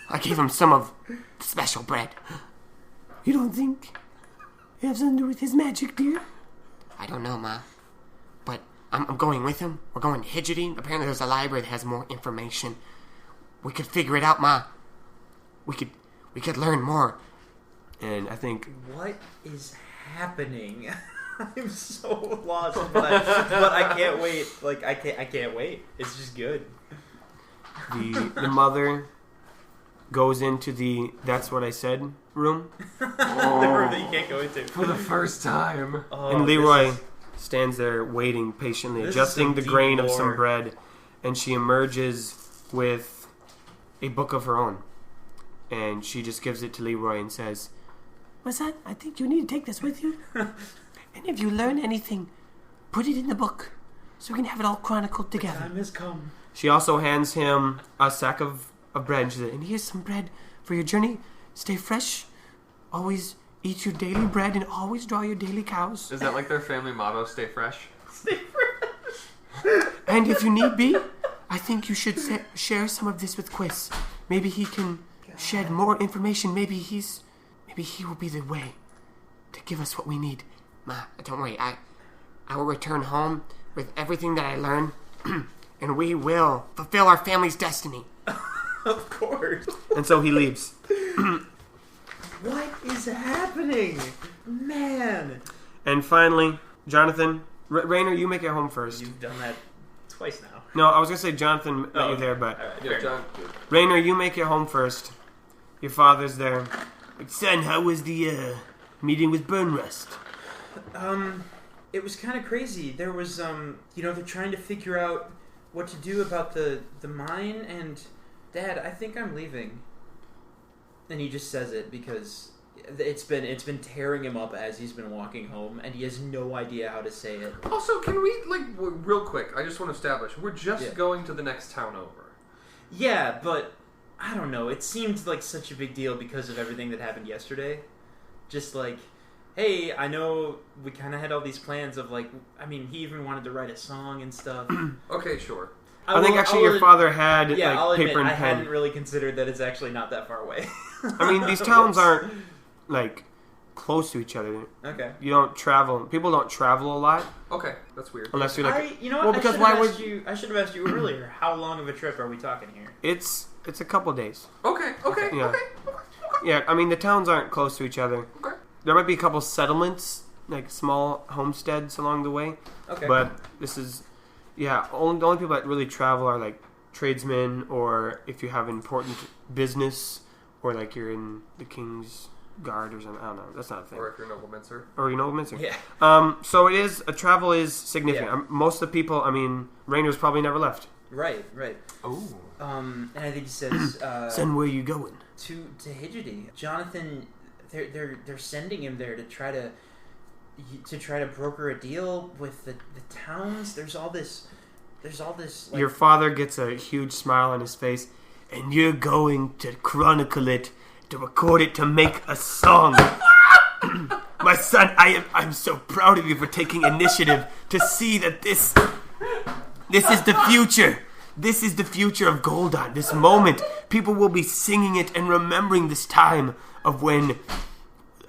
I gave him some of the special bread. You don't think it has something to do with his magic, dear? I don't know, Ma. But I'm going with him. We're going to Hidgety. Apparently there's a library that has more information. We could figure it out, Ma. We could learn more. And I think What is happening? I'm so lost, but I can't wait. Like I can't wait. It's just good. the mother goes into the "That's What I Said" room, The room that you can't go into. For the first time. Oh, and Leroy this is- stands there waiting patiently, This is adjusting some the deep grain of lore. some bread, and she emerges with a book of her own. and she just gives it to Leroy and says, "My son, I think you need to take this with you. And if you learn anything, put it in the book so we can have it all chronicled together." Time has come. She also hands him a sack of bread. And she said, "And here's some bread for your journey. Stay fresh. Always eat your daily bread and always draw your daily cows. Is that like their family motto? Stay fresh. Stay fresh. And if you need be, I think you should share some of this with Quis. Maybe he can shed more information. Maybe he will be the way to give us what we need." Ma, don't worry. I will return home with everything that I learn, and we will fulfill our family's destiny. Of course. And so he leaves. What is happening? Man. And finally, Jonathan, Rainer, you make it home first. You've done that twice now. No, I was going to say Jonathan met you there, but Yeah, John. Rainer, you make it home first. Your father's there. Son, how was the meeting with Burnrust? It was kind of crazy. There was, they're trying to figure out what to do about the mine, and Dad, I think I'm leaving. And he just says it because it's been tearing him up as he's been walking home, and he has no idea how to say it. Also, can we, real quick, I just want to establish, we're just going to the next town over. Yeah, but I don't know. It seemed like such a big deal because of everything that happened yesterday. Just like, hey, I know we kind of had all these plans of he even wanted to write a song and stuff. Okay, sure. I think actually your father had I'll paper admit, and I pen. hadn't really considered that it's actually not that far away. I mean, these towns aren't close to each other. Okay. You don't travel. People don't travel a lot Okay, that's weird. unless you're Well, because I should have asked you earlier. How long of a trip are we talking here? It's a couple days. Okay. Yeah. Yeah, I mean the towns aren't close to each other. Okay. There might be a couple settlements, like small homesteads along the way. Okay. But this is, the only people that really travel are like tradesmen, or if you have important business, or like you're in the King's Guard or something. I don't know. That's not a thing. Or if you're noblemancer. Or you noblemancer. Yeah. So it is, travel is significant. Yeah. Most of the people, Rainer's probably never left. Right. Oh. And I think he says Son, where are you going? to Hidgety. Jonathan, they're sending him there to try to broker a deal with the towns. There's all this. Your father gets a huge smile on his face. And you're going to chronicle it, to record it, to make a song. My son, I'm so proud of you for taking initiative to see that this is the future. This is the future of Goldon. This moment, people will be singing it and remembering this time of when,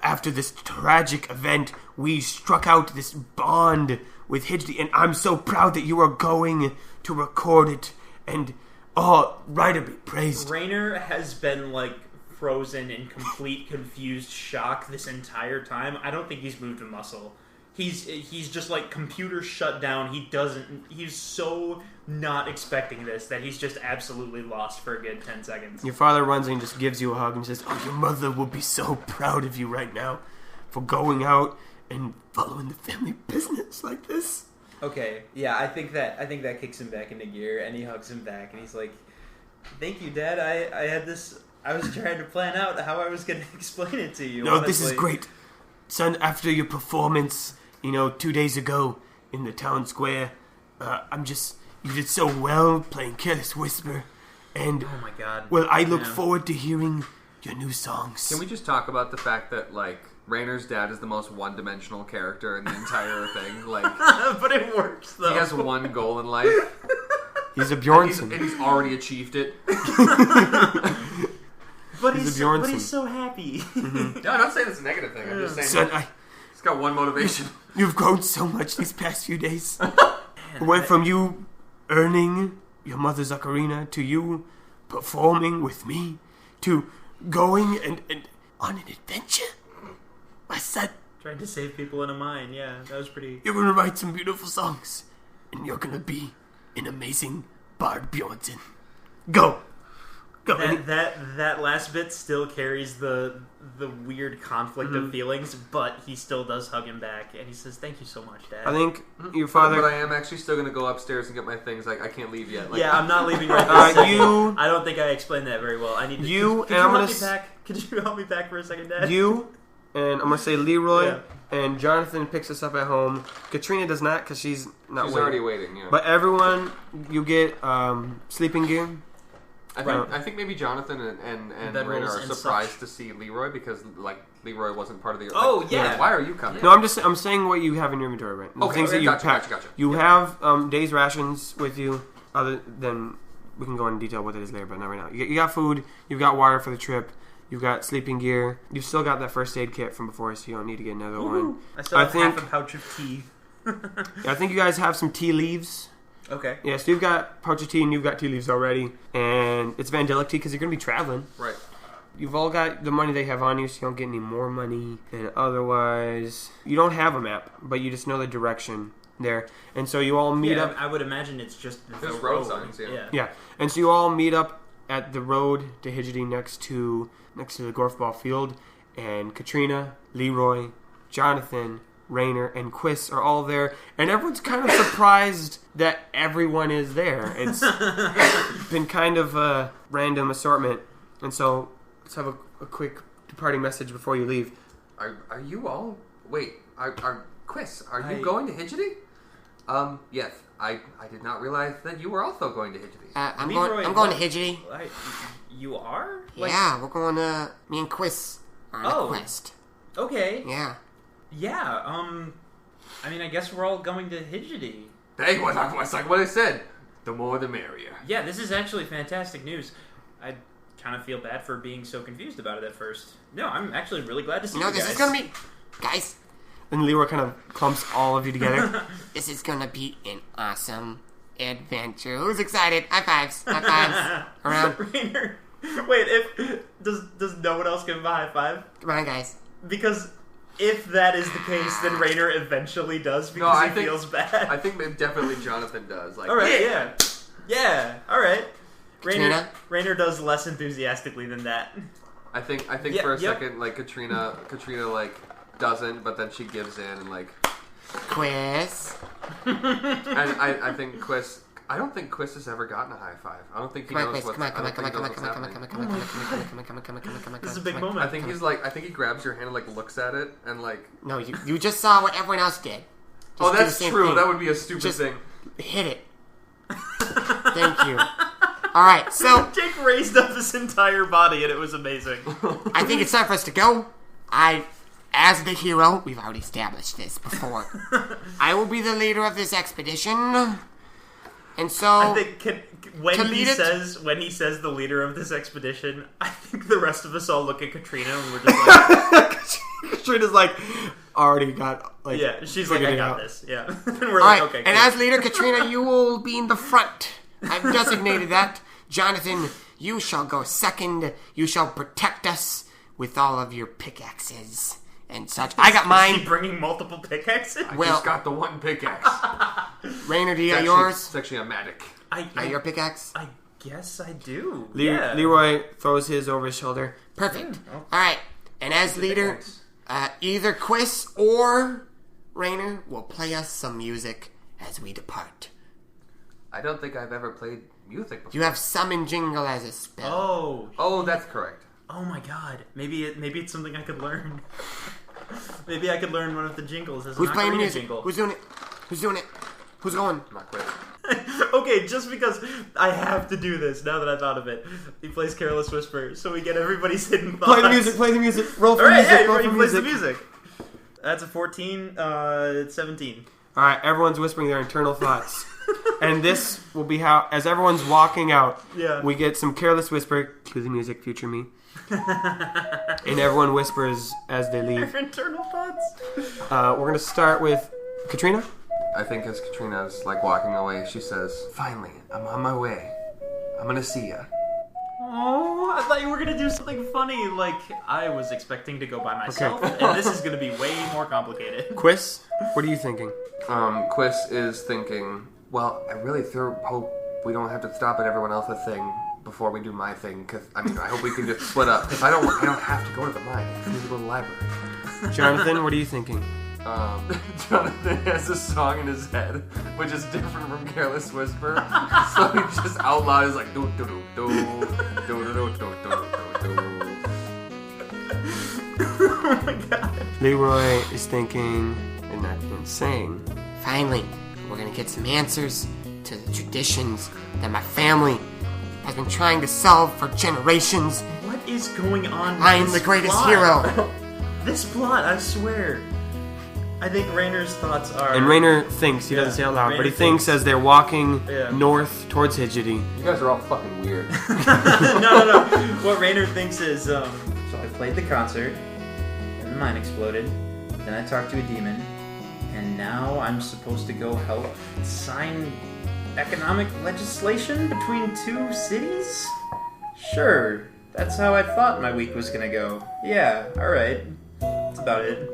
after this tragic event, we struck out this bond with Hidgety. And I'm so proud that you are going to record it. And, Ryder be praised. Rainer has been frozen in complete confused shock this entire time. I don't think he's moved a muscle. He's just computer shut down. He's so not expecting this that he's just absolutely lost for a good 10 seconds. Your father runs and just gives you a hug and says, "Oh, your mother will be so proud of you right now for going out and following the family business like this." Okay, yeah, I think that kicks him back into gear, and he hugs him back, and he's like, "Thank you, Dad. I was trying to plan out how I was going to explain it to you." No, honestly. this is great. Son, after your performance, 2 days ago in the town square, you did so well playing Careless Whisper, and Oh my God. well, I look forward to hearing your new songs. Can we just talk about the fact that, Rainer's dad is the most one-dimensional character in the entire thing? But it works though. He has one goal in life. He's a And Bjornsson. he's already achieved it. but he's he's a Bjornsson. so happy. No, I'm not saying it's a negative thing. I'm just saying Son, he's got one motivation. you've grown so much these past few days. It went from you earning your mother's ocarina to you performing with me to going and on an adventure. My son, Trying to save people in a mine. Yeah, that was pretty. you're going to write some beautiful songs. And you're going to be an amazing Bard Bjornsson. Go. Go. That last bit still carries the weird conflict of feelings, but he still does hug him back, and he says, "Thank you so much, Dad." I think your father. But I am actually still going to go upstairs and get my things. Like, I can't leave yet. Like, yeah, I'm not leaving right this second. you- I don't think I explained that very well. I need to. You could and you I'm help gonna me back? Could you help me back for a second, Dad? You and I'm gonna say Leroy Yeah. and Jonathan picks us up at home. Katrina does not because she's not. she's waiting. already waiting. Yeah. But everyone, you get sleeping gear. I think maybe Jonathan and Rainer Bedrolls are and surprised such. to see Leroy because like Leroy wasn't part of the. Oh, like, yeah. Why are you coming? No, I'm saying what you have in your inventory, right? The Okay, things that you gotcha, pack. gotcha. You have days rations with you. Other than we can go into detail what it is later, but not right now. You got food. You've got water for the trip. You've got sleeping gear. You've still got that first aid kit from before, so you don't need to get another one. I still have half a pouch of tea. I think you guys have some tea leaves. Okay. Yeah, so you've got pouch of tea and you've got tea leaves already. And it's Vandalic tea because you're going to be traveling. Right. You've all got the money they have on you, so you don't get any more money. And otherwise, you don't have a map, but you just know the direction there. And so you all meet up. I would imagine it's just the There's road road signs, yeah. Yeah, and so you all meet up at the road to Hidgety next to the golf ball field. And Katrina, Leroy, Jonathan, Rainer, and Quis are all there. And everyone's kind of surprised that everyone is there. It's been kind of a random assortment. And so let's have a quick departing message before you leave. Are you all? Wait. Are Quis? Are you I- going to Hidgety? Yes. I did not realize that you were also going to Hidgety. I'm Leroy, going to what? Hidgety. You are? Yeah, we're going to... Me and Quis are on Oh. a quest. Okay. Yeah. Yeah. I mean, I guess we're all going to Hidgety. Hey, what's like what I said? The more, the merrier. Yeah, this is actually fantastic news. I kind of feel bad for being so confused about it at first. No, I'm actually really glad to see You know, you this guys. is going to be... Guys, And Leroy kind of clumps all of you together. this is going to be an awesome adventure. Who's excited? High fives. High fives. Around. Rainer, wait, does no one else give him a high five? Come on, guys. Because if that is the case, then Rainer eventually does because I he think- feels bad. I think that definitely Jonathan does. Like, All right, yeah, all right. Katrina? Rainer does less enthusiastically than that. I think Yeah, for a yep. second, like Katrina like doesn't, but then she gives in and like. Quis. And I think Quis. I don't think Quis has ever gotten a high five. I don't think he Come on, knows Quis. what's. Come on, I come don't on, think come he on, knows come on, what's come on, happening. come on, come on, come on, come on, come on, come on, come on, come on, come on, come on, This is a come big on. moment. I think he's like. I think he grabs your hand and like looks at it and like. No, you just saw what everyone else did. Just Oh, do the that's same true. thing. That would be a stupid Just- thing. Hit it. Thank you. All right, so Jake raised up his entire body, and it was amazing. I think it's time for us to go. As the hero, we've already established this before. I will be the leader of this expedition, and so I think when To he lead it- says the leader of this expedition, I think the rest of us all look at Katrina and we're just like, Katrina's like, already got, like... yeah, she's like, figured I it got out. this, yeah. And we're all like, right. okay, And cool. as leader, Katrina, you will be in the front. I've designated that. Jonathan, you shall go second. You shall protect us with all of your pickaxes and such. I got Is she mine. bringing multiple pickaxes? I Well- just got the one pickaxe. Rainer, do you It's got actually- yours? It's actually a matic. Got your pickaxe? I guess I do. Leroy throws his over his shoulder. Perfect. All right. And as leader, either Quis or Rainer will play us some music as we depart. I don't think I've ever played music before. You have summon jingle as a spell. Oh, that's correct. Oh my god. Maybe it's something I could learn. Maybe I could learn one of the jingles as Who's an playing the ocarina music? jingle. Who's doing it? Who's doing it? Who's going? Not quite. Okay, just because I have to do this now that I thought of it. He plays Careless Whisper, so we get everybody's hidden thoughts. Play the music. Roll for Alright, music, yeah, roll he for plays music. the music. That's a 14, 17. Alright, everyone's whispering their internal thoughts. And this will be how, as everyone's walking out, Yeah. we get some careless whisper, cue the music, future me. And everyone whispers as they leave. Internal thoughts? We're going to start with Katrina. I think as Katrina's like walking away, she says, "Finally, I'm on my way. I'm gonna see ya." Oh, I thought you were gonna do something funny. Like, I was expecting to go by myself, and this is gonna be way more complicated. Quis, what are you thinking? Quis is thinking, well, I really hope we don't have to stop at everyone else's thing, before we do my thing, because I hope we can just split up. Because I don't have to go to the mine. I just need to go to the library. Jonathan, what are you thinking? Jonathan has a song in his head, which is different from Careless Whisper. So he just out loud is like do do do do do do do do do do. Oh my god. Leroy is thinking and not even saying. Finally, we're gonna get some answers to the traditions that my family has been trying to solve for generations. What is going on with I'm this the greatest plot? hero. This plot, I swear. I think Raynor's thoughts are... And Raynor thinks, he doesn't say out loud, but he Raynor thinks as they're walking Yeah. north towards Hidgety. You guys are all fucking weird. No. What Raynor thinks is, so I played the concert, and the mine exploded, then I talked to a demon, and now I'm supposed to go help sign economic legislation between two cities? Sure, that's how I thought my week was gonna go. Yeah, alright. That's about it.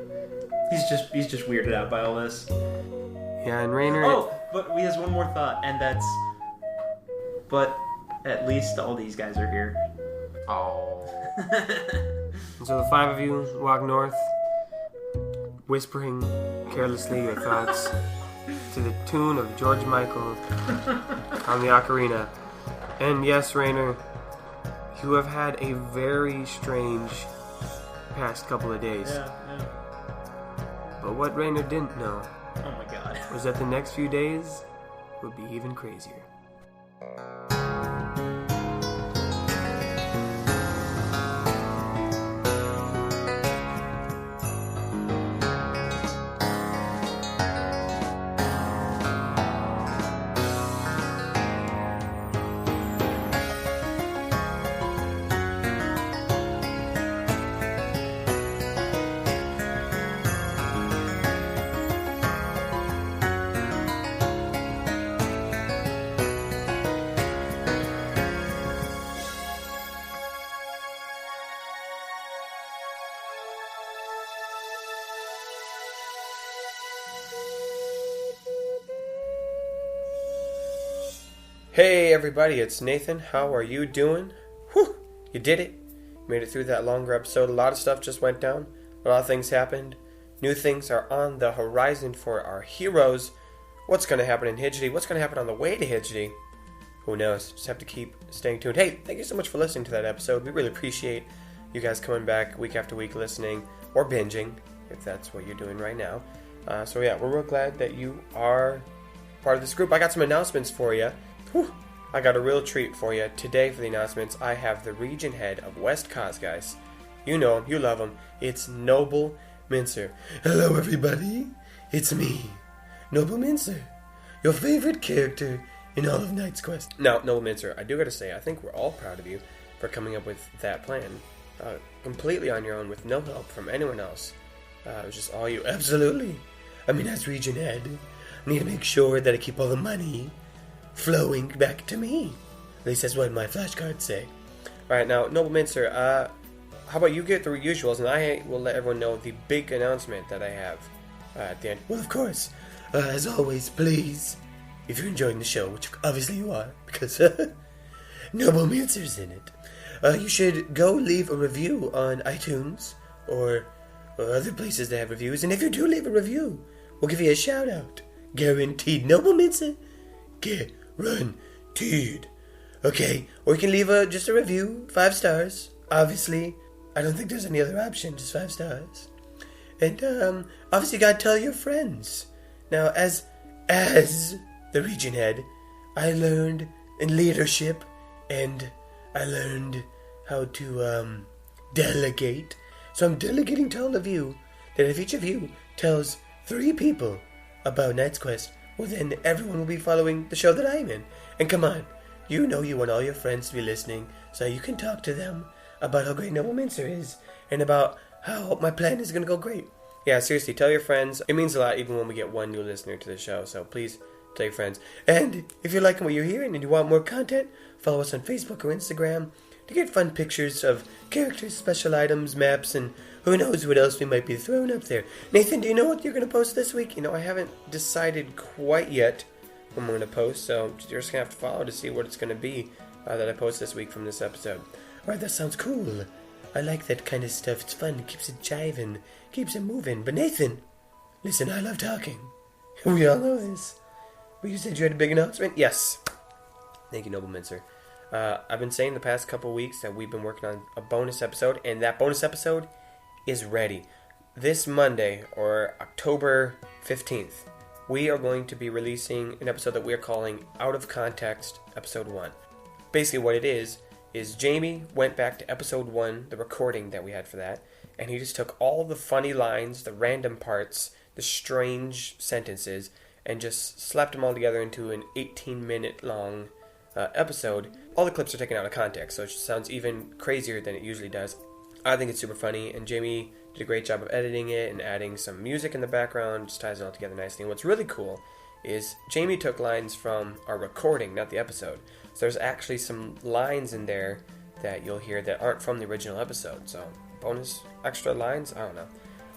He's just weirded out by all this. Yeah, and Raynor... Oh, but he has one more thought, and that's... But at least all these guys are here. Oh. And so the five of you walk north, whispering carelessly your thoughts to the tune of George Michael on the ocarina. And yes, Raynor, you have had a very strange past couple of days. Yeah. But what Raynor didn't know Oh my god. was that the next few days would be even crazier. Hey everybody, it's Nathan. How are you doing? Whew, you did it. Made it through that longer episode. A lot of stuff just went down. A lot of things happened. New things are on the horizon for our heroes. What's going to happen in Hidgety? What's going to happen on the way to Hidgety? Who knows? Just have to keep staying tuned. Hey, thank you so much for listening to that episode. We really appreciate you guys coming back week after week listening or binging, if that's what you're doing right now. So yeah, we're real glad that you are part of this group. I got some announcements for you. Whew. I got a real treat for you. Today for the announcements, I have the region head of West Cos, guys. You know him, you love him. It's Noble Mincer. Hello, everybody. It's me, Noble Mincer, your favorite character in all of Knight's Quest. Now, Noble Mincer, I do gotta say, I think we're all proud of you for coming up with that plan. Completely on your own with no help from anyone else. It was just all you. Absolutely. I mean, as region head, I need to make sure that I keep all the money flowing back to me. At least that's what my flashcards say. Alright, now, Noble Mincer, how about you get the usuals, and I will let everyone know the big announcement that I have at the end. Well, of course, as always, please, if you're enjoying the show, which obviously you are, because Noble Mincer's in it, you should go leave a review on iTunes or other places that have reviews, and if you do leave a review, we'll give you a shout out. Guaranteed. Noble Mincer, guaranteed. Okay, or you can leave just a review, 5 stars. Obviously, I don't think there's any other option, just 5 stars. And obviously you gotta tell your friends. Now, as the region head, I learned in leadership, and I learned how to delegate. So I'm delegating to all of you that if each of you tells 3 people about Knight's Quest, well then everyone will be following the show that I'm in. And come on, you know you want all your friends to be listening, so you can talk to them about how great Noble Mincer is, and about how my plan is going to go great. Yeah, seriously, tell your friends. It means a lot even when we get one new listener to the show, so please tell your friends. And if you're liking what you're hearing and you want more content, follow us on Facebook or Instagram to get fun pictures of characters, special items, maps, and who knows what else we might be throwing up there. Nathan, do you know what you're going to post this week? You know, I haven't decided quite yet what I'm going to post, so you're just going to have to follow to see what it's going to be. that I posted this week from this episode. Alright, that sounds cool. I like that kind of stuff. It's fun. It keeps it jiving. Keeps it moving. But Nathan, listen, I love talking. We all know this. But you said you had a big announcement? Yes. Thank you, Noble Mincer. I've been saying the past couple weeks that we've been working on a bonus episode, and that bonus episode is ready. This Monday, or October 15th, we are going to be releasing an episode that we are calling Out of Context, Episode 1. Basically what it is Jamie went back to Episode 1, the recording that we had for that, and he just took all the funny lines, the random parts, the strange sentences, and just slapped them all together into an 18-minute long episode. All the clips are taken out of context, so it sounds even crazier than it usually does. I think it's super funny, and Jamie did a great job of editing it and adding some music in the background, just ties it all together nicely. And what's really cool is Jamie took lines from our recording, not the episode. So there's actually some lines in there that you'll hear that aren't from the original episode. So bonus extra lines, I don't know.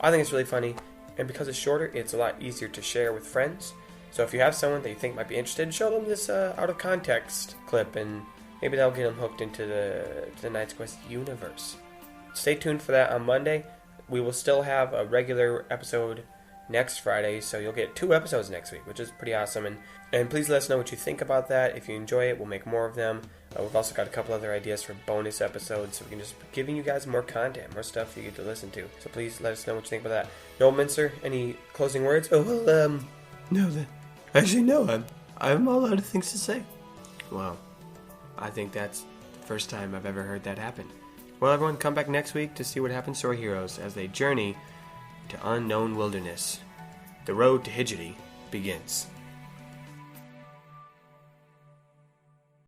I think it's really funny, and because it's shorter, it's a lot easier to share with friends. So if you have someone that you think might be interested, show them this out of context clip, and maybe that'll get them hooked into the Knight's Quest universe. Stay tuned for that on Monday. We will still have a regular episode next Friday, so you'll get 2 episodes next week, which is pretty awesome. And please let us know what you think about that. If you enjoy it, we'll make more of them. We've also got a couple other ideas for bonus episodes, so we can just be giving you guys more content, more stuff for you to listen to. So please let us know what you think about that. Noel Mincer, any closing words? Oh, well, no, actually, no, I'm all out of things to say. Well, I think that's the first time I've ever heard that happen. Well, everyone, come back next week to see what happens to our heroes as they journey to unknown wilderness. The road to Hidgety begins.